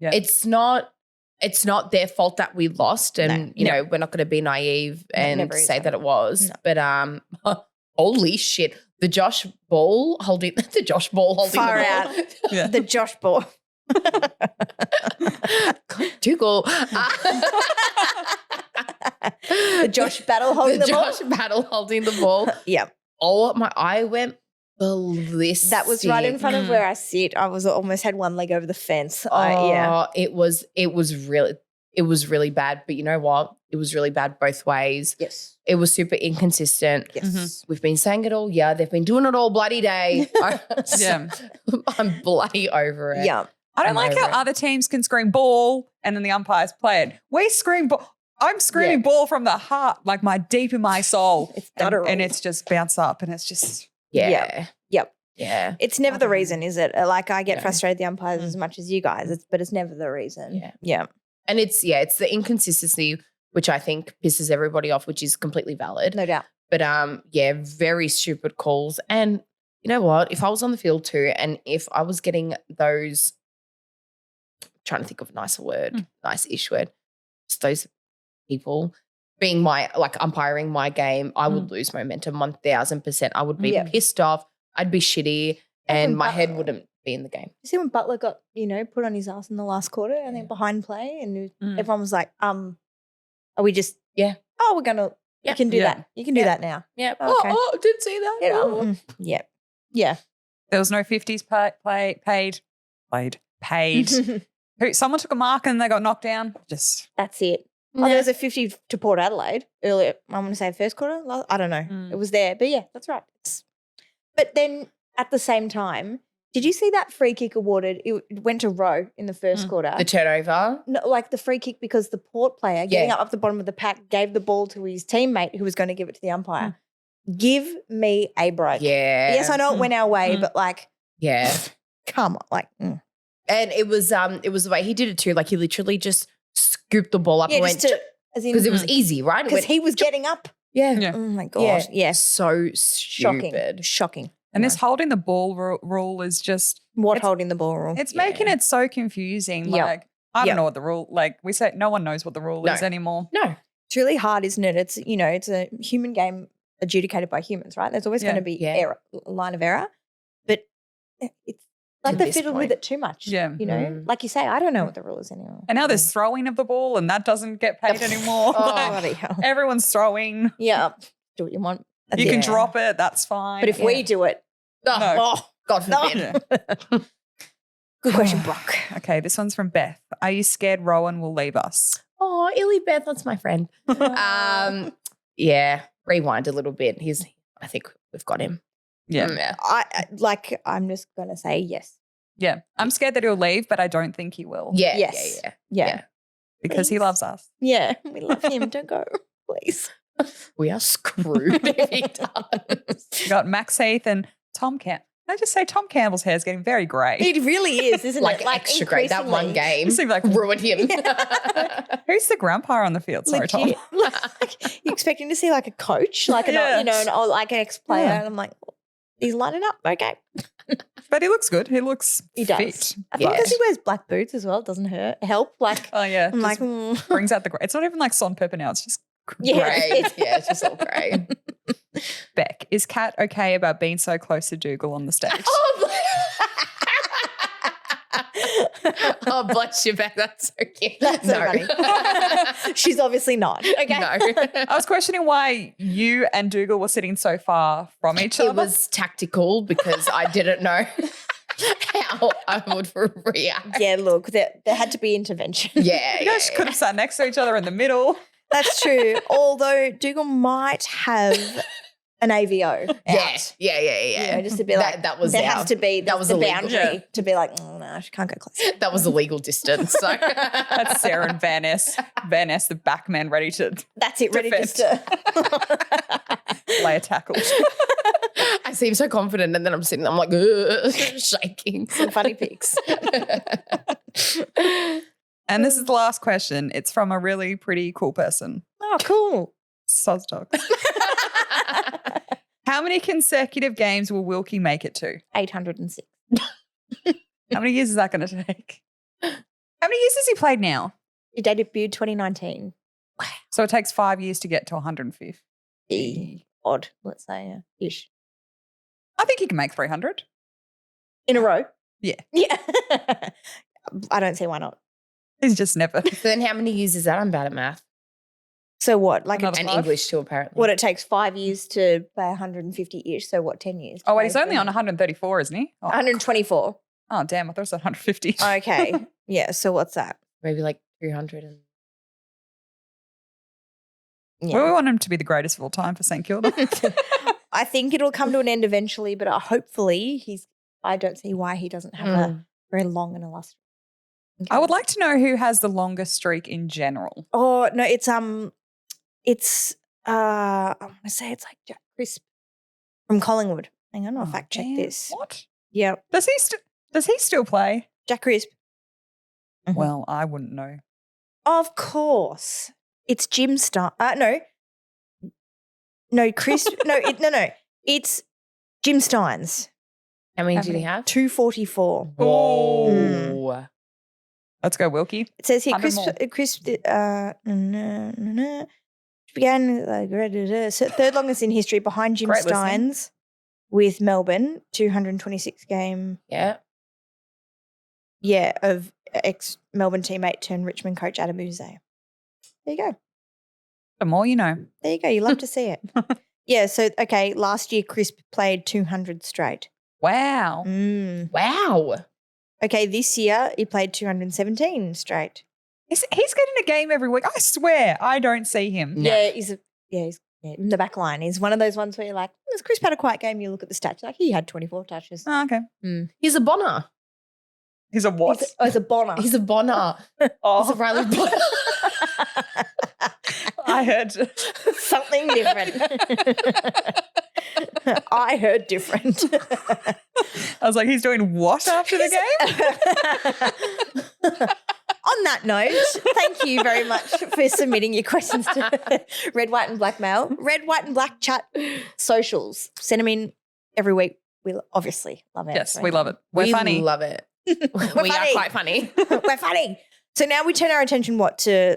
Yeah. It's not their fault that we lost, and we're not going to be naive and say that it was. No. But holy shit, the Josh Ball holding Far the ball. Out. Yeah. The Josh Ball. Dougal. The Josh Battle holding the ball. Josh Battle holding the ball. Yeah. I went ballistic. That was right in front of where I sit. I was almost had one leg over the fence. It was really bad. But you know what? It was really bad both ways. Yes. It was super inconsistent. Yes. Mm-hmm. We've been saying it all. Yeah, they've been doing it all bloody day. Yeah. I'm bloody over it. Yeah. I don't like how other teams can scream ball and then the umpires play it. We scream ball. I'm screaming ball from the heart, like deep in my soul. It's guttural. And it's just bounce up and it's just. Yeah. Yep. Yeah. It's never the reason, is it? Like I get frustrated with the umpires as much as you guys, but it's never the reason. Yeah. Yeah. And it's the inconsistency, which I think pisses everybody off, which is completely valid. No doubt. But very stupid calls. And you know what? If I was on the field too, and if I was getting those, trying to think of a nicer word, nice-ish word, just those people being umpiring my game, I would lose momentum 1000%. I would be pissed off. I'd be shitty and my head wouldn't be in the game. You see when Butler got, put on his ass in the last quarter and then behind play and everyone was like, are we just, we're going to, you can do that. You can do that now. Yeah. Oh, okay. I didn't see that. Yeah. Yeah. There was no 50s paid. Someone took a mark and they got knocked down. That's it. Oh, there was a 50 to Port Adelaide earlier. I'm going to say first quarter. I don't know. It was there. But yeah, that's right. But then at the same time, did you see that free kick awarded? It went to Rowe in the first quarter. The turnover? No, like the free kick because the Port player getting up the bottom of the pack gave the ball to his teammate who was going to give it to the umpire. Give me a break. Yeah. Yes, I know it went our way, but come on. And it was the way he did it too. Like he literally just scooped the ball up and went because it was easy, right? Because he was getting up. Yeah. Oh my gosh. Yeah. So stupid. Shocking. And this holding the ball rule is just holding the ball rule. It's making it so confusing. Like I don't know what the rule. Like we say, no one knows what the rule is anymore. No, it's really hard, isn't it? It's it's a human game adjudicated by humans, right? There's always going to be error, line of error, but it's like they fiddle with it too much. Yeah, like you say, I don't know what the rule is anymore. And now there's throwing of the ball, and that doesn't get paid anymore. Bloody hell! Everyone's throwing. Yeah, do what you want. You can drop it. That's fine. But if we do it, God forbid. Good question, Brock. Okay, this one's from Beth. Are you scared Rowan will leave us? Oh, Illy Beth, that's my friend. Rewind a little bit. I think we've got him. Yeah. I'm just going to say yes. Yeah. I'm scared that he'll leave, but I don't think he will. Yeah. Yes. Yeah. Because he loves us. Yeah. We love him. Don't go, please. We are screwed if he does. You got Max Heath and Tom Campbell. I just say Tom Campbell's hair is getting very grey. It really is, isn't Like it? extra great. That one game seems like ruined him. Who's the grandpa on the field? Sorry, Tom. Like, you're expecting to see like a coach, like like an ex-player, and I'm like, he's lining up. Okay, but he looks good. He looks he does. fit. I think because he wears black boots as well, it doesn't help. Like, oh yeah, I'm like, brings out the grey. It's not even like Son Pepper now. It's just grey. Yeah, it's just all grey. Beck, is Kat okay about being so close to Dougal on the stage? Oh, bless you, Beck. That's so cute. That's so funny. She's obviously not. Okay. No. I was questioning why you and Dougal were sitting so far from each other. It was tactical because I didn't know how I would react. Yeah, look, there had to be intervention. Yeah. You guys could have sat next to each other in the middle. That's true. Although Dougal might have an AVO out. Yeah. You know, just to be like, that was there has to be that was the illegal. boundary to be like, oh no, she can't go close. That was a legal distance. So That's Sarah and Van Ness. Van Ness, the back man, ready to That's it, ready defend. just to lay a tackle. I seem so confident, and then I'm sitting there, I'm like shaking. some funny pics. And this is the last question. It's from a really pretty cool person. Oh, cool. Soz Dog. How many consecutive games will Wilkie make it to? 806. How many years is that going to take? How many years has he played now? He debuted 2019. So it takes 5 years to get to 150. Odd, let's say, ish. I think he can make 300. In a row? Yeah. Yeah. I don't see why not. He's just never. So then how many years is that? I'm bad at math. So what? Like Another And 5? English too, apparently. what, it takes 5 years to play 150-ish. So what, 10 years? Oh, wait, he's only on 134, isn't he? Oh, 124. oh damn. I thought it was 150. Okay. Yeah. So what's that? Maybe like 300 and Yeah. Well, we want him to be the greatest of all time for St Kilda. I think it'll come to an end eventually, but hopefully I don't see why he doesn't have a very long and illustrious. I would like to know who has the longest streak in general. Oh, no, it's I want to say it's like Jack Crisp from Collingwood. Hang on, I'll fact check damn. this. What? Yeah, Does he still play? Jack Crisp. Mhm. Well, I wouldn't know. Of course. It's Jim Stein. No, Chris. no. It's Jim Steins. how many did he have? 244. Whoa. Let's go, Wilkie. It says here, 100 Chris began third longest in history behind Jim Great listening. Steins with Melbourne, 226 game. Yeah. Yeah, of ex-Melbourne teammate turned Richmond coach Adam Uze. There you go. The more you know. There you go. You love to see it. Yeah, so, okay, last year Crisp played 200 straight. Wow. Wow. Okay, this year he played 217 straight. He's getting a game every week. I swear, I don't see him. No. Yeah, he's in the back line. He's one of those ones where you're like, has Crisp had a quiet game? You look at the stats, like he had 24 touches. Oh, okay. He's a Bonner. He's a what? He's a Bonner. He's a Bonner. Oh. He's a Riley Bonner. I heard something different. I heard different. I was like, he's doing what after the game? On that note, thank you very much for submitting your questions to Red, White and Black Mail. Red, White and Black Chat socials. Send them in every week. We obviously love it. Yes, we love it. We're funny. We love it. We are funny. quite funny. We're funny. So now we turn our attention, to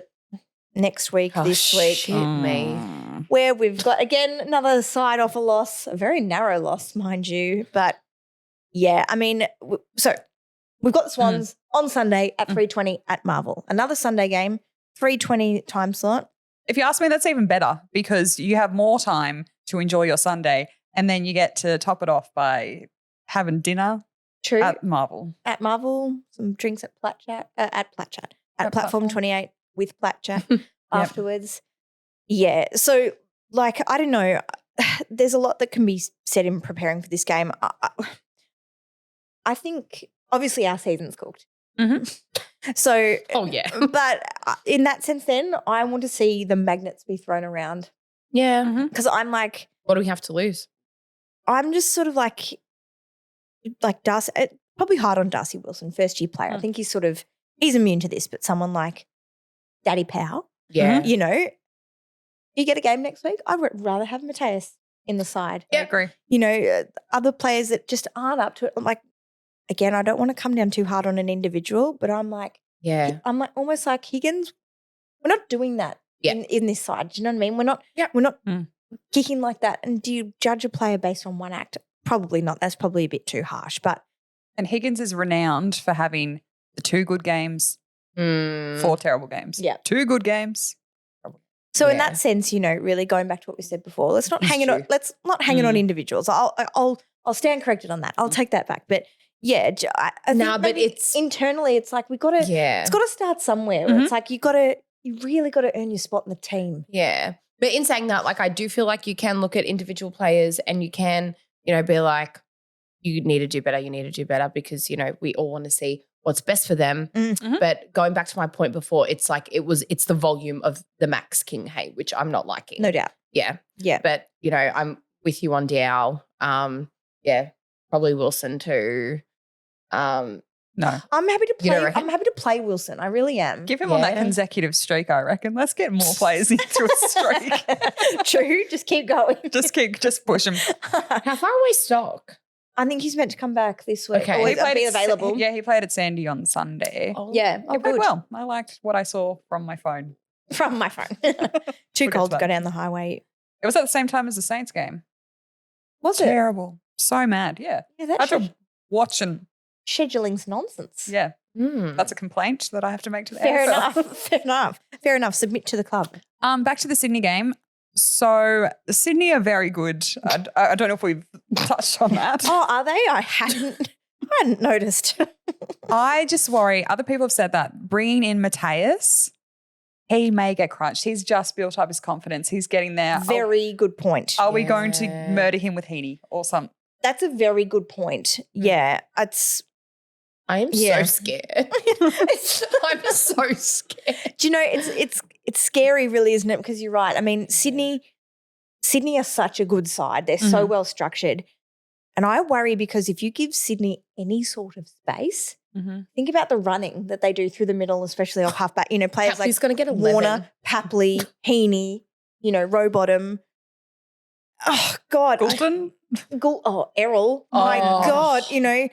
next week, this week, Shit me. where we've got, again, another side off a loss, a very narrow loss, mind you. But, yeah, I mean, so we've got the Swans on Sunday at 3:20 at Marvel. Another Sunday game, 3:20 time slot. If you ask me, that's even better because you have more time to enjoy your Sunday and then you get to top it off by having dinner True. at Marvel. At Marvel, some drinks at Platform 28 with Platchat afterwards. Yeah. So, like, I don't know. There's a lot that can be said in preparing for this game. I think, obviously, our season's cooked. Mm-hmm. So, Oh, yeah. but in that sense, then I want to see the magnets be thrown around Yeah. Because I'm like, what do we have to lose? I'm just sort of like Darcy, probably hard on Darcy Wilson, first year player. I think he's immune to this, but someone like Daddy Powell, you know, you get a game next week, I would rather have Mateus in the side. Yeah, I agree. You know, other players that just aren't up to it. I'm like, again, I don't want to come down too hard on an individual, but I'm like, I'm like almost like Higgins. We're not doing that in this side. Do you know what I mean? We're not kicking like that. And do you judge a player based on one act? Probably not. That's probably a bit too harsh. And Higgins is renowned for having the 2 good games, 4 terrible games. Yeah, 2 good games. So in that sense, you know, really going back to what we said before, let's not hang it on individuals. I'll stand corrected on that. I'll take that back. But yeah, I think but it's internally, it's like it's got to start somewhere. It's like you really got to earn your spot in the team. Yeah. But in saying that, like I do feel like you can look at individual players and you can, you know, be like, you need to do better because, you know, we all want to see what's best for them. But going back to my point before, it's like it's the volume of the Max King hate, which I'm not liking. No doubt. Yeah. Yeah. But, you know, I'm with you on Dow. Probably Wilson too. No. I'm happy to play. I'm happy to play Wilson. I really am. Give him on that consecutive streak, I reckon. Let's get more players into a streak. True. Just keep going. Just push him. How far away Stock? I think he's meant to come back this week. Okay. Or he'll be available. He played at Sandy on Sunday. Yeah. He played well. I liked what I saw from my phone. From my phone. Too cold to go down the highway. It was at the same time as the Saints game. Was it? Terrible. So mad. Yeah. Yeah, I had to watch and scheduling's nonsense. Yeah. That's a complaint that I have to make to the Fair AFL. Fair enough. Submit to the club. Back to the Sydney game. So Sydney are very good. I don't know if we've touched on that. Oh, are they? I hadn't noticed. I just worry. Other people have said that bringing in Mateus, he may get crunched. He's just built up his confidence. He's getting there. Very good point. Are we going to murder him with Heaney or something? That's a very good point. Yeah, I am so scared. I'm so scared. Do you know, it's scary really, isn't it? Because you're right. I mean, Sydney are such a good side. They're so well structured. And I worry because if you give Sydney any sort of space, think about the running that they do through the middle, especially off halfback. You know, players Papley's like gonna get 11. Warner, Papley, Heaney, you know, Rowbottom. Oh, God. Goulden? Errol. My God, you know.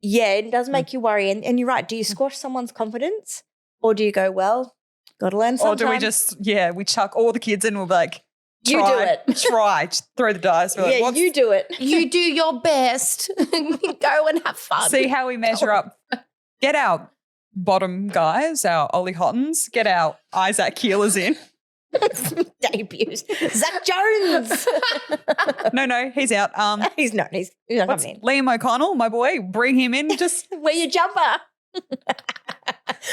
Yeah, it does make you worry. And you're right. Do you squash someone's confidence or do you go, well, got to learn sometime? Or do we just, we chuck all the kids in and we'll be like, you do it. Try. Just throw the dice. We're like, you do it. You do your best. Go and have fun. See how we measure up. Get our bottom guys, our Ollie Hottons. Get our Isaac Keelers in. Debuts. Zach Jones. No, he's out. He's not coming in. Liam O'Connell, my boy, bring him in. Just wear your jumper.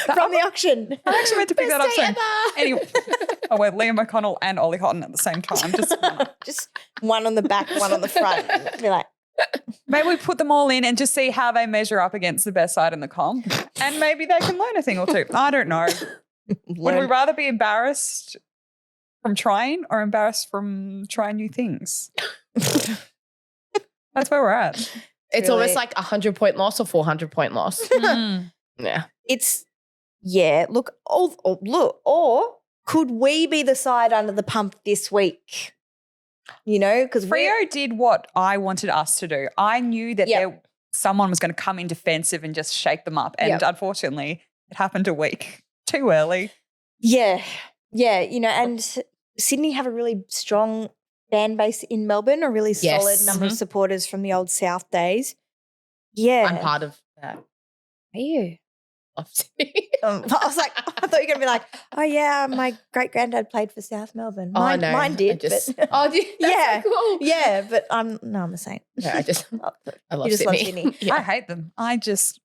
From the auction. I actually meant to pick that up soon. Anyway, Liam O'Connell and Ollie Hotton at the same time. Just one on the back, one on the front. Be like, maybe we put them all in and just see how they measure up against the best side in the comp, and maybe they can learn a thing or two. I don't know. Would we rather be embarrassed from trying or embarrassed from trying new things? That's where we're at. It's really almost like 100-point loss or 400-point loss. Yeah. Look, or could we be the side under the pump this week? You know, because Freo did what I wanted us to do. I knew that someone was going to come in defensive and just shake them up. And unfortunately, it happened a week too early. Yeah. Yeah. You know, and Sydney have a really strong fan base in Melbourne, a really solid number of supporters from the old South days. Yeah. I'm part of that. Are you? I was like, I thought you were going to be like, oh, yeah, my great-granddad played for South Melbourne. Mine did. Yeah. So cool. Yeah, but I'm a Saint. No, I love just Sydney. love Sydney. Yeah. I hate them. I just,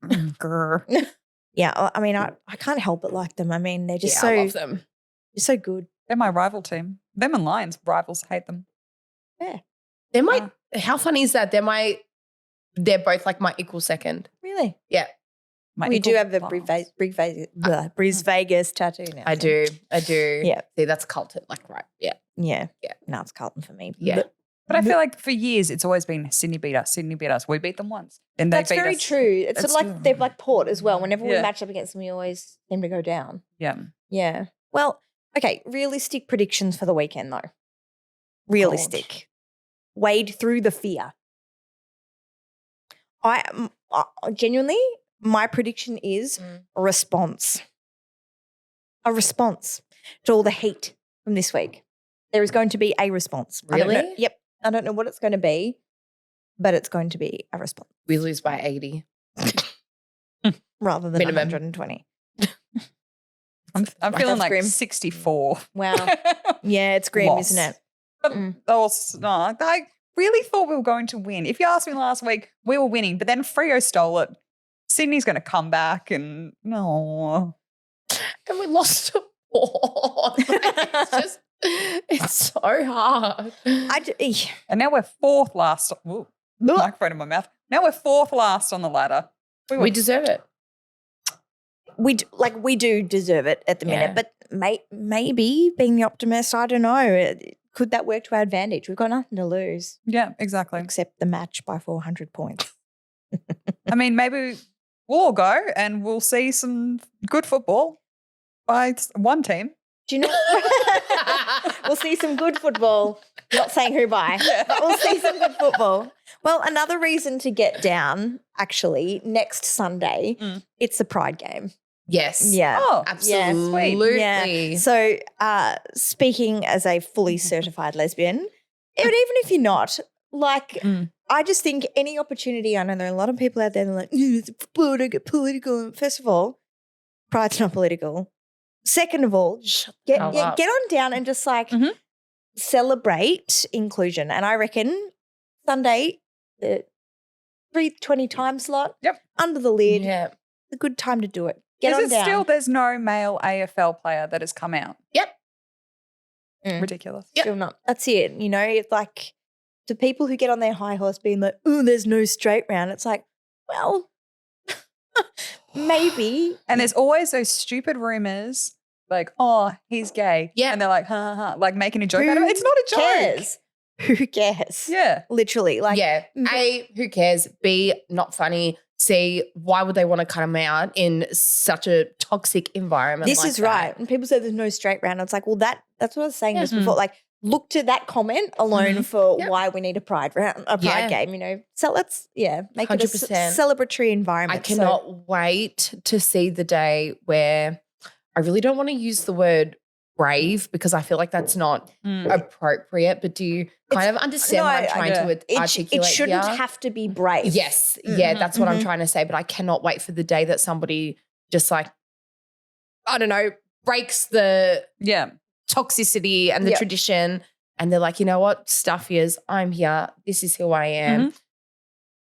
Yeah, I mean, I can't help but like them. I mean, they're just I love them. They're so good. They're my rival team. Them and Lions, rivals, hate them. Yeah. They're how funny is that? They're both like my equal second. Really? Yeah. We do have the Breeze Vegas tattoo now. I do. Yeah. See, that's culted. Like, right. Yeah. Yeah. Yeah. No, it's Carlton for me. Yeah. But I feel like for years it's always been Sydney beat us. We beat them once. And they That's beat very us. true. It's sort of like they're like Port as well. Whenever we Yeah. match up against them, we always seem to go down. Yeah. Yeah. Well, okay. Realistic predictions for the weekend, though. Realistic. Wade through the fear. Genuinely, my prediction is a response. A response to all the heat from this week. There is going to be a response. Really? Yep. I don't know what it's going to be, but it's going to be a response. We lose by 80. Rather than Minimum. 120. I'm feeling like grim. 64. Wow. Yeah, it's grim, Loss. isn't it? But I really thought we were going to win. If you asked me last week, we were winning, but then Freo stole it. Sydney's going to come back and no. And we lost to Port. It's so hard. And now we're fourth last. Ooh, microphone in my mouth. Now we're fourth last on the ladder. We deserve it. We do deserve it at the minute, but maybe being the optimist, I don't know. Could that work to our advantage? We've got nothing to lose. Yeah, exactly. Except the match by 400 points. I mean, maybe we'll all go and we'll see some good football by one team. Do you know? We'll see some good football. Not saying who by, but we'll see some good football. Well, another reason to get down, actually, next Sunday, it's the Pride game. Yes. Yeah. Oh, absolutely. Yeah. So speaking as a fully certified lesbian, but even if you're not, like, I just think any opportunity, I know there are a lot of people out there that are like, it's political. First of all, Pride's not political. Second of all, get on down and just like celebrate inclusion. And I reckon Sunday, the 3:20 time slot, under the lid, a good time to do it. Get on down. Still, there's no male AFL player that has come out. Yep. Ridiculous. Still not. That's it. You know, it's like to people who get on their high horse being like, oh, there's no straight round. It's like, well, maybe. And there's always those stupid rumors like, oh, he's gay. Yeah. And they're like, ha, ha, ha, like making a joke out of it. It's not a joke. Cares? Who cares? Yeah. Literally. Like, A, who cares? B, not funny. C, why would they want to cut him out in such a toxic environment? This is right. And people say there's no straight round. It's like, well, that's what I was saying just before. Like, look to that comment alone for why we need a pride game, you know. So let's, make 100%. It a celebratory environment. I cannot wait to see the day where I really don't want to use the word brave because I feel like that's not appropriate, but do you kind of understand what I'm trying to articulate? It shouldn't have to be brave. Yes. Yeah, that's what I'm trying to say, but I cannot wait for the day that somebody just like, I don't know, breaks the toxicity and the tradition and they're like, you know what, stuff is, I'm here, this is who I am.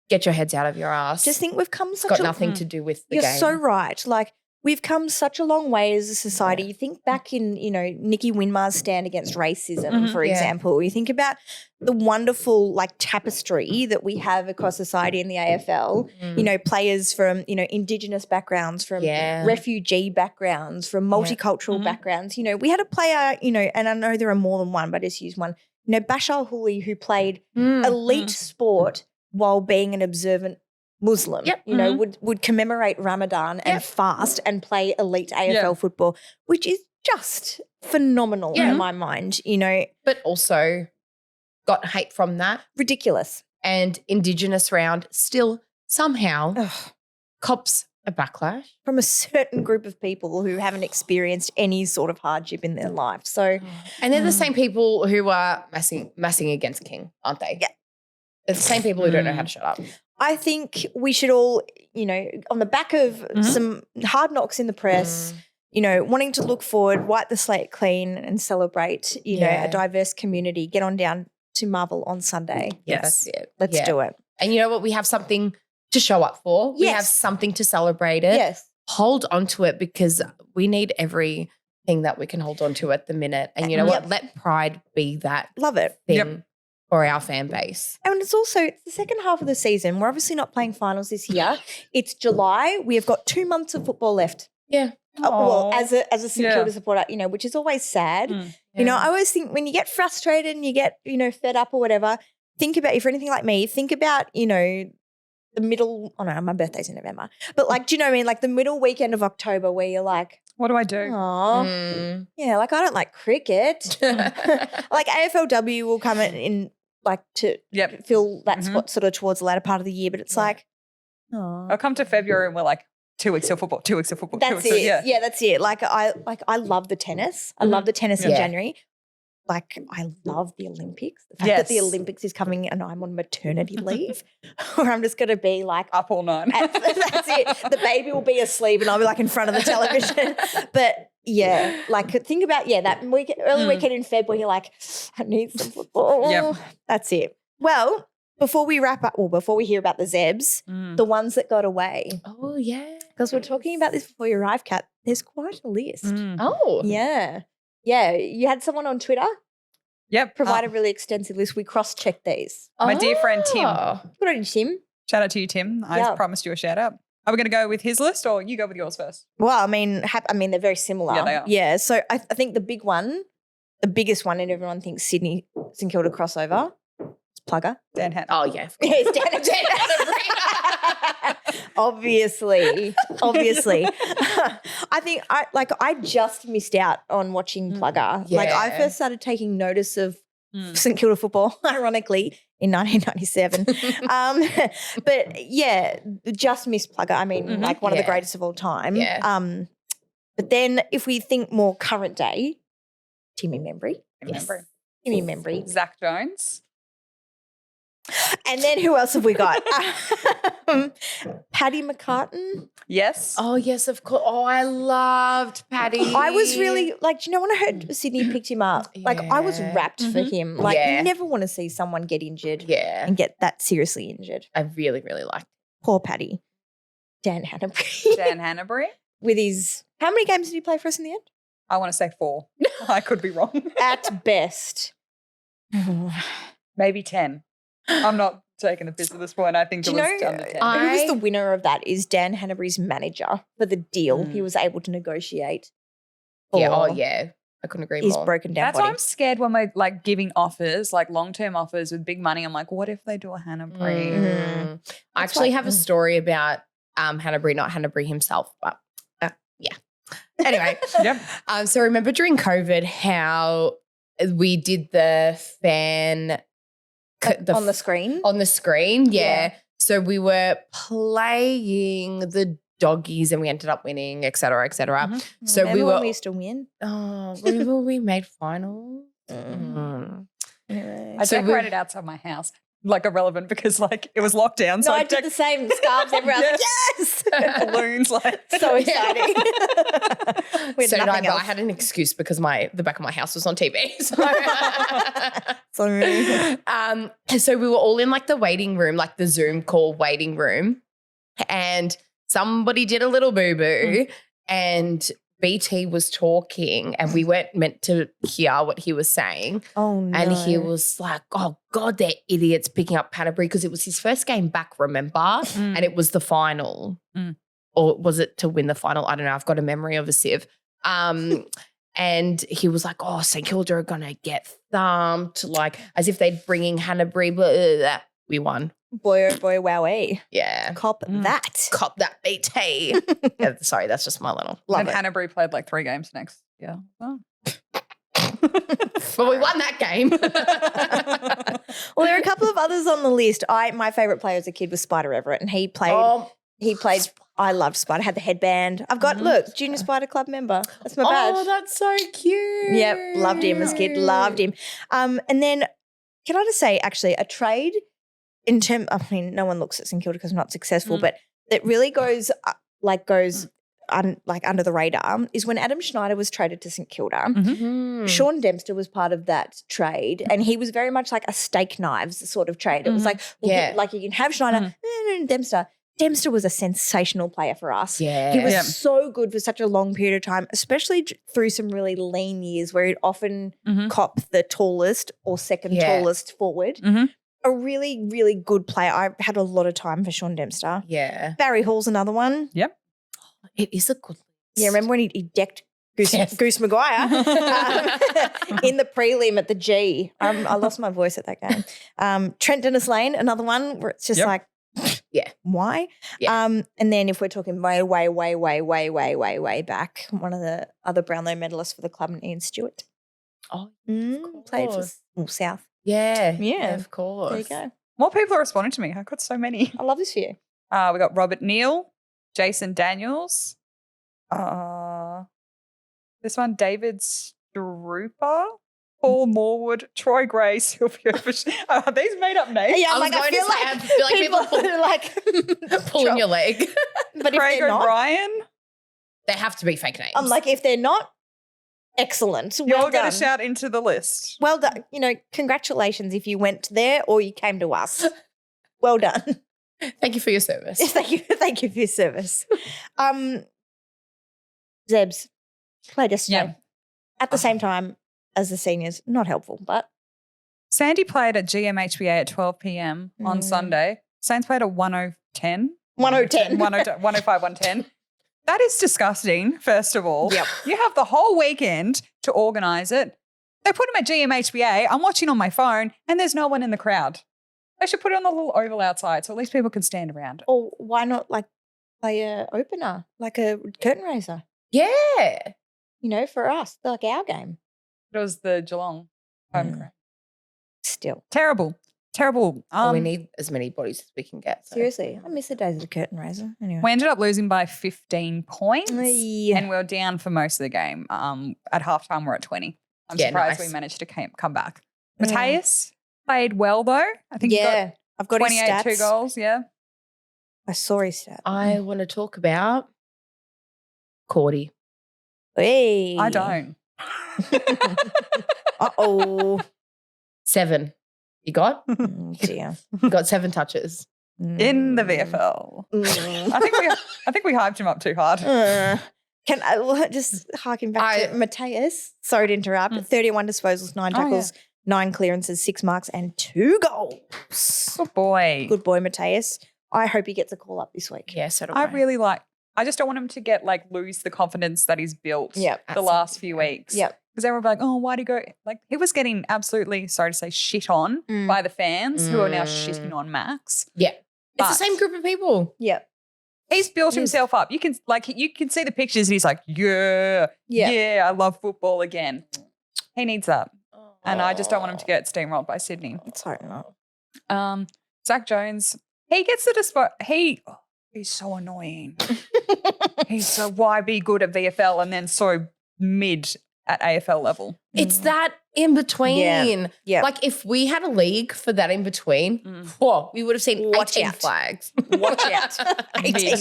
Get your heads out of your ass. Just think we've come such got nothing to do with the game. You're so right. Like, we've come such a long way as a society. You think back in, you know, Nikki Winmar's stand against racism, for example. You think about the wonderful, like, tapestry that we have across society in the AFL. You know, players from, you know, Indigenous backgrounds, from refugee backgrounds, from multicultural backgrounds. You know, we had a player, you know, and I know there are more than one, but I just use one, you know, Bashar Hooley, who played elite sport while being an observant Muslim, you know, would commemorate Ramadan and fast and play elite AFL football, which is just phenomenal in my mind, you know. But also got hate from that. Ridiculous. And Indigenous round still somehow cops a backlash. From a certain group of people who haven't experienced any sort of hardship in their life. So, and they're the same people who are massing against King, aren't they? Yeah. They're the same people who don't know how to shut up. I think we should all, you know, on the back of some hard knocks in the press, you know, wanting to look forward, wipe the slate clean and celebrate, you know, a diverse community, get on down to Marvel on Sunday. Yes. That's it. Let's do it. And you know what? We have something to show up for. We have something to celebrate it. Yes. Hold on to it because we need everything that we can hold on to at the minute. And you know what? Let Pride be that thing. For our fan base. And it's the second half of the season. We're obviously not playing finals this year. It's July. We have got 2 months of football left. Yeah. Well, as a St Kilda supporter, you know, which is always sad. You know, I always think when you get frustrated and you get, you know, fed up or whatever, think about, if you're anything like me, think about, you know, the middle, oh no, my birthday's in November. But like, do you know what I mean? Like the middle weekend of October where you're like, what do I do? Oh, yeah, like I don't like cricket. Like AFLW will come in like to fill that spot sort of towards the latter part of the year, but it's like, I'll come to February and we're like 2 weeks of football, 2 weeks of football. That's it. Yeah, that's it. Like I love the tennis. I love the tennis in January. Like I love the Olympics. The fact that the Olympics is coming and I'm on maternity leave, or I'm just going to be like up all night. That's it. The baby will be asleep and I'll be like in front of the television. But yeah, like think about that early weekend in Feb where you're like, I need some football. Yep. That's it. Well, before we wrap up, or before we hear about the Zebs, the ones that got away. Oh yeah, because we're talking about this before you arrive, Kat. There's quite a list. Oh yeah. Yeah, you had someone on Twitter provide a really extensive list. We cross-checked these. My dear friend Tim. Good on you, Tim. Shout out to you, Tim. I promised you a shout out. Are we going to go with his list or you go with yours first? Well, I mean, they're very similar. Yeah, they are. Yeah, so I think the biggest one, and everyone thinks Sydney St Kilda crossover, it's Plugger. Dan Hanna. Oh, yeah. Yeah, it's Dan Obviously. I think I just missed out on watching Plugger. Yeah. Like I first started taking notice of St Kilda football, ironically, in 1997. But yeah, just missed Plugger. I mean, like one of the greatest of all time. Yeah. But then if we think more current day, Timmy Membry. Timmy Membry. Zach Jones. And then who else have we got? Paddy McCartan. Yes. Oh, yes, of course. Oh, I loved Paddy. I was really like, you know, when I heard Sydney picked him up, like I was wrapped for him. Like you never want to see someone get injured and get that seriously injured. I really, really liked it. Poor Paddy. Dan Hannabury. With his, how many games did he play for us in the end? I want to say 4. I could be wrong. At best. Maybe 10. I'm not taking the piss at this point. I think it was under 10. Who was the winner of that is Dan Hannabury's manager for the deal he was able to negotiate. I couldn't agree more. He's broken down. That's why I'm scared when we're like giving offers, like long-term offers with big money. I'm like, what if they do a Hannabury? I actually have a story about Hannabury, not Hannabury himself, but yeah. Anyway, so remember during COVID how we did the fan on the screen? On the screen, yeah. So we were playing the doggies and we ended up winning, et cetera, et cetera. So remember when we used to win? Oh, remember we made finals? Anyway. I decorated outside my house. Like irrelevant because like it was lockdown. So I did the same. Scarves everywhere. Yes. Balloons like so exciting. So no, but I had an excuse because the back of my house was on TV. So we were all in like the waiting room, like the Zoom call waiting room, and somebody did a little boo-boo and BT was talking and we weren't meant to hear what he was saying. Oh, no. And he was like, oh, God, they're idiots picking up Canterbury because it was his first game back, remember? And it was the final. Or was it to win the final? I don't know. I've got a memory of a sieve. And he was like, oh, St Kilda are going to get thumped, like as if they're bringing Hannabury. Blah, blah, blah. We won. Boy, oh boy, wowee. Yeah. Cop that. Cop that, BT. Sorry, that's just my little. And Hannabury played like 3 games next year. Oh. But we won that game. Well, there are a couple of others on the list. My favourite player as a kid was Spider Everett, and he played. I loved Spider. Had the headband. I've got Junior Spider Club member. That's my badge. Oh, that's so cute. Yep, loved him as a kid. Loved him. And then, can I just say, actually, a trade. No one looks at St Kilda because we're not successful, but it really goes under the radar is when Adam Schneider was traded to St Kilda. Sean Dempster was part of that trade, and he was very much like a steak knives sort of trade. It was like, you can have Schneider, Dempster. Dempster was a sensational player for us. Yeah. He was so good for such a long period of time, especially through some really lean years where he'd often cop the tallest or second tallest forward. A really, really good player. I had a lot of time for Sean Dempster. Yeah. Barry Hall's another one. Yep. It is a good Yeah, remember when he decked Goose Maguire in the prelim at the G? I lost my voice at that game. Trent Dennis Lane, another one where it's just like, why? Yeah. And then if we're talking way back, one of the other Brownlow medalists for the club, Ian Stewart. Oh, played for South. Yeah, of course. There you go. More people are responding to me. I've got so many. I love this for you. We got Robert Neal, Jason Daniels. This one, David Strooper, Paul Morwood, Troy Gray, Sylvia Bush. Are these made up names? Yeah, I feel like people pulling your leg. But Craig if they're not, O'Brien. They have to be fake names. I'm like, if they're not, excellent. You're Well going done. to shout into the list. Well done. Congratulations if you went there or you came to us. Well done. Thank you for your service. Thank you for your service. Zebs played yesterday at the same time as the seniors. Not helpful, but Sandy played at GMHBA at 12 p.m. on Sunday. Saints played at 10:10. 1:10. 105, 110. That is disgusting, first of all. Yep. You have the whole weekend to organise it. They put them at GMHBA. I'm watching on my phone and there's no one in the crowd. They should put it on the little oval outside so at least people can stand around. or why not play a opener, like a curtain raiser? Yeah. For us, like our game. It was the Geelong home crowd. Still, Terrible. We need as many bodies as we can get. So. seriously, I miss the days of the curtain raiser. Anyway, We ended up losing by 15 points Yeah. and we were down for most of the game. At halftime, we're at 20. I'm Yeah, surprised nice. we managed to come back. Mateus played well, though. I think he got I've got his 28 stats. 2 goals, yeah. I saw his stat. I want to talk about Cordy. Hey. I don't. Uh-oh. 7. You got? Oh, dear. You got 7 touches. In the VFL. Mm. I think we hyped him up too hard. Can I just harken back to Mateus? Sorry to interrupt. 31 disposals, 9 tackles, 9 clearances, 6 marks, and 2 goals. Good boy. Good boy, Mateus. I hope he gets a call up this week. Yeah, so do I really I just don't want him to get lose the confidence that he's built the last few weeks. Yep. Because everyone will be like, oh, why'd he go? He was getting absolutely, sorry to say, shit on by the fans who are now shitting on Max. Yeah. But It's the same group of people. Yep. he's built himself up. You can see the pictures and he's like, yeah, I llove football again. He needs that. And I just don't want him to get steamrolled by Sydney. Let's hope not. Zach Jones, he gets the he's so annoying. He's so why be good at VFL and then so mid at AFL level. It's that in between. Yeah. Like if we had a league for that in between, we would have seen 18 flags. Watch out. 18.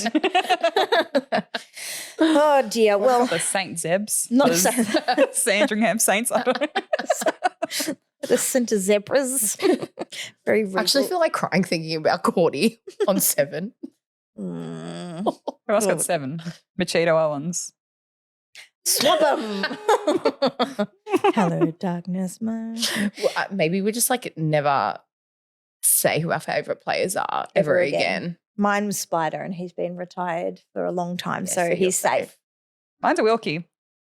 Oh dear. Well, the Saint Zebs. Not the Sandringham Saints. I don't know. The Centre Zebras. Very regal. I actually feel like crying thinking about Cordy on 7. Who else got 7? Machito Owens. Swap 'em. Hello, darkness, man. Well, maybe we just never say who our favourite players are ever again. Mine was Spider and he's been retired for a long time, Yeah, so he's safe. Mine's a Wilkie.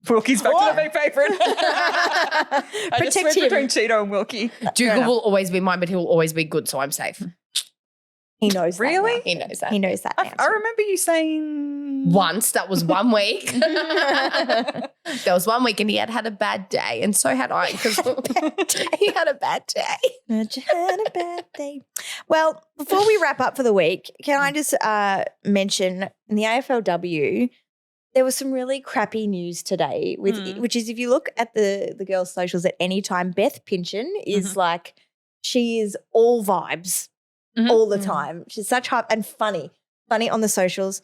Wilkie's back to the big favourite. I just switched between Cheeto and Wilkie. Dougal will always be mine, but he will always be good, so I'm safe. He knows that. Really? Now. He knows that. He knows that. Now. I remember you saying Once, that was 1 week. There was 1 week and he had a bad day, and so had I because he had a bad day. Had a bad day. Well, before we wrap up for the week, can I just mention in the AFLW, there was some really crappy news today, which is if you look at the girls' socials at any time, Beth Pynchon is she is all vibes all the time. She's such hype and funny on the socials.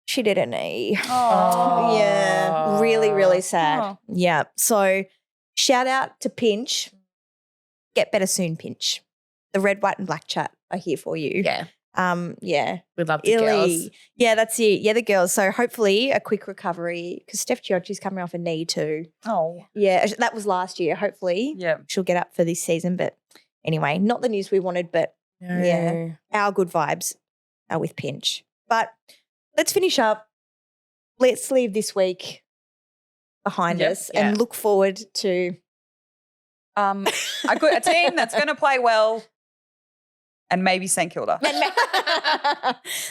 She did a knee. Oh. Yeah, really, really sad. Oh. Yeah. So shout out to Pinch. Get better soon, Pinch. The red, white and black chat are here for you. Yeah. Yeah. We love the girls. Yeah, that's it. Yeah, the girls. So hopefully a quick recovery because Steph Giotti's coming off a knee too. Oh. Yeah, that was last year. Hopefully she'll get up for this season. But anyway, not the news we wanted, but yeah, our good vibes are with Pinch. But let's finish up let's leave this week behind us and look forward to a team that's going to play well and maybe St Kilda.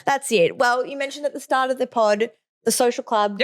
That's it. Well, you mentioned at the start of the pod the social club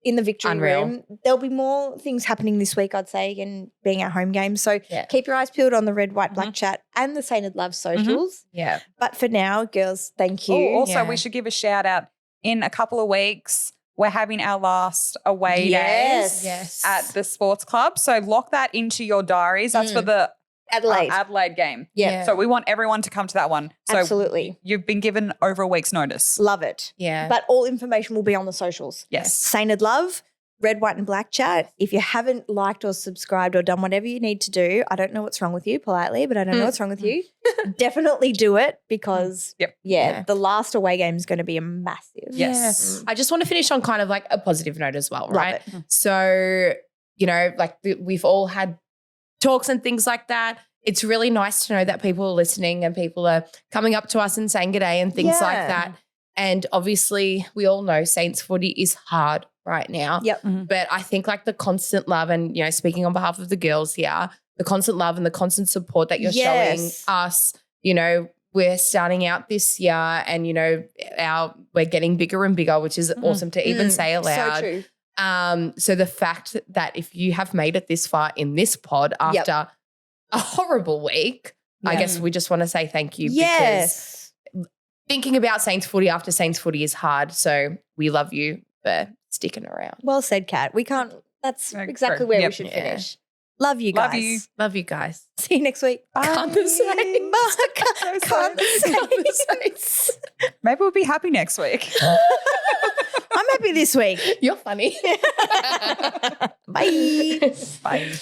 in the victory room. There'll be more things happening this week, I'd say, and being our home game. So keep your eyes peeled on the Red, White, Black chat and the Sainted Love socials. Yeah. But for now, girls, thank you. Also, we should give a shout out. In a couple of weeks, we're having our last away days at the sports club. So lock that into your diaries. That's for the Adelaide game. Yeah. So we want everyone to come to that one. So absolutely. You've been given over a week's notice. Love it. Yeah. But all information will be on the socials. Yes. Sainted Love, Red, White and Black chat. If you haven't liked or subscribed or done whatever you need to do, I don't know what's wrong with you, politely, but I don't know what's wrong with you. Definitely do it because, the last away game is going to be a massive. Yes. I just want to finish on kind of like a positive note as well, right? Love it. So, you know, like we've all had talks and things like that. It's really nice to know that people are listening and people are coming up to us and saying good day and things like that. And obviously we all know Saints footy is hard right now. Yep. But I think like the constant love and, you know, speaking on behalf of the girls here, the constant love and the constant support that you're showing us, you know, we're starting out this year and, you know, we're getting bigger and bigger, which is awesome to even say aloud. So true. So the fact that if you have made it this far in this pod after a horrible week, I guess we just want to say thank you because thinking about Saints footy after Saints footy is hard. So we love you for sticking around. Well said, Kat. That's exactly where we should finish. Love you guys. Love you guys. See you next week. Bye. Can't the Saints. Maybe we'll be happy next week. I'm happy this week. You're funny. Bye. Bye.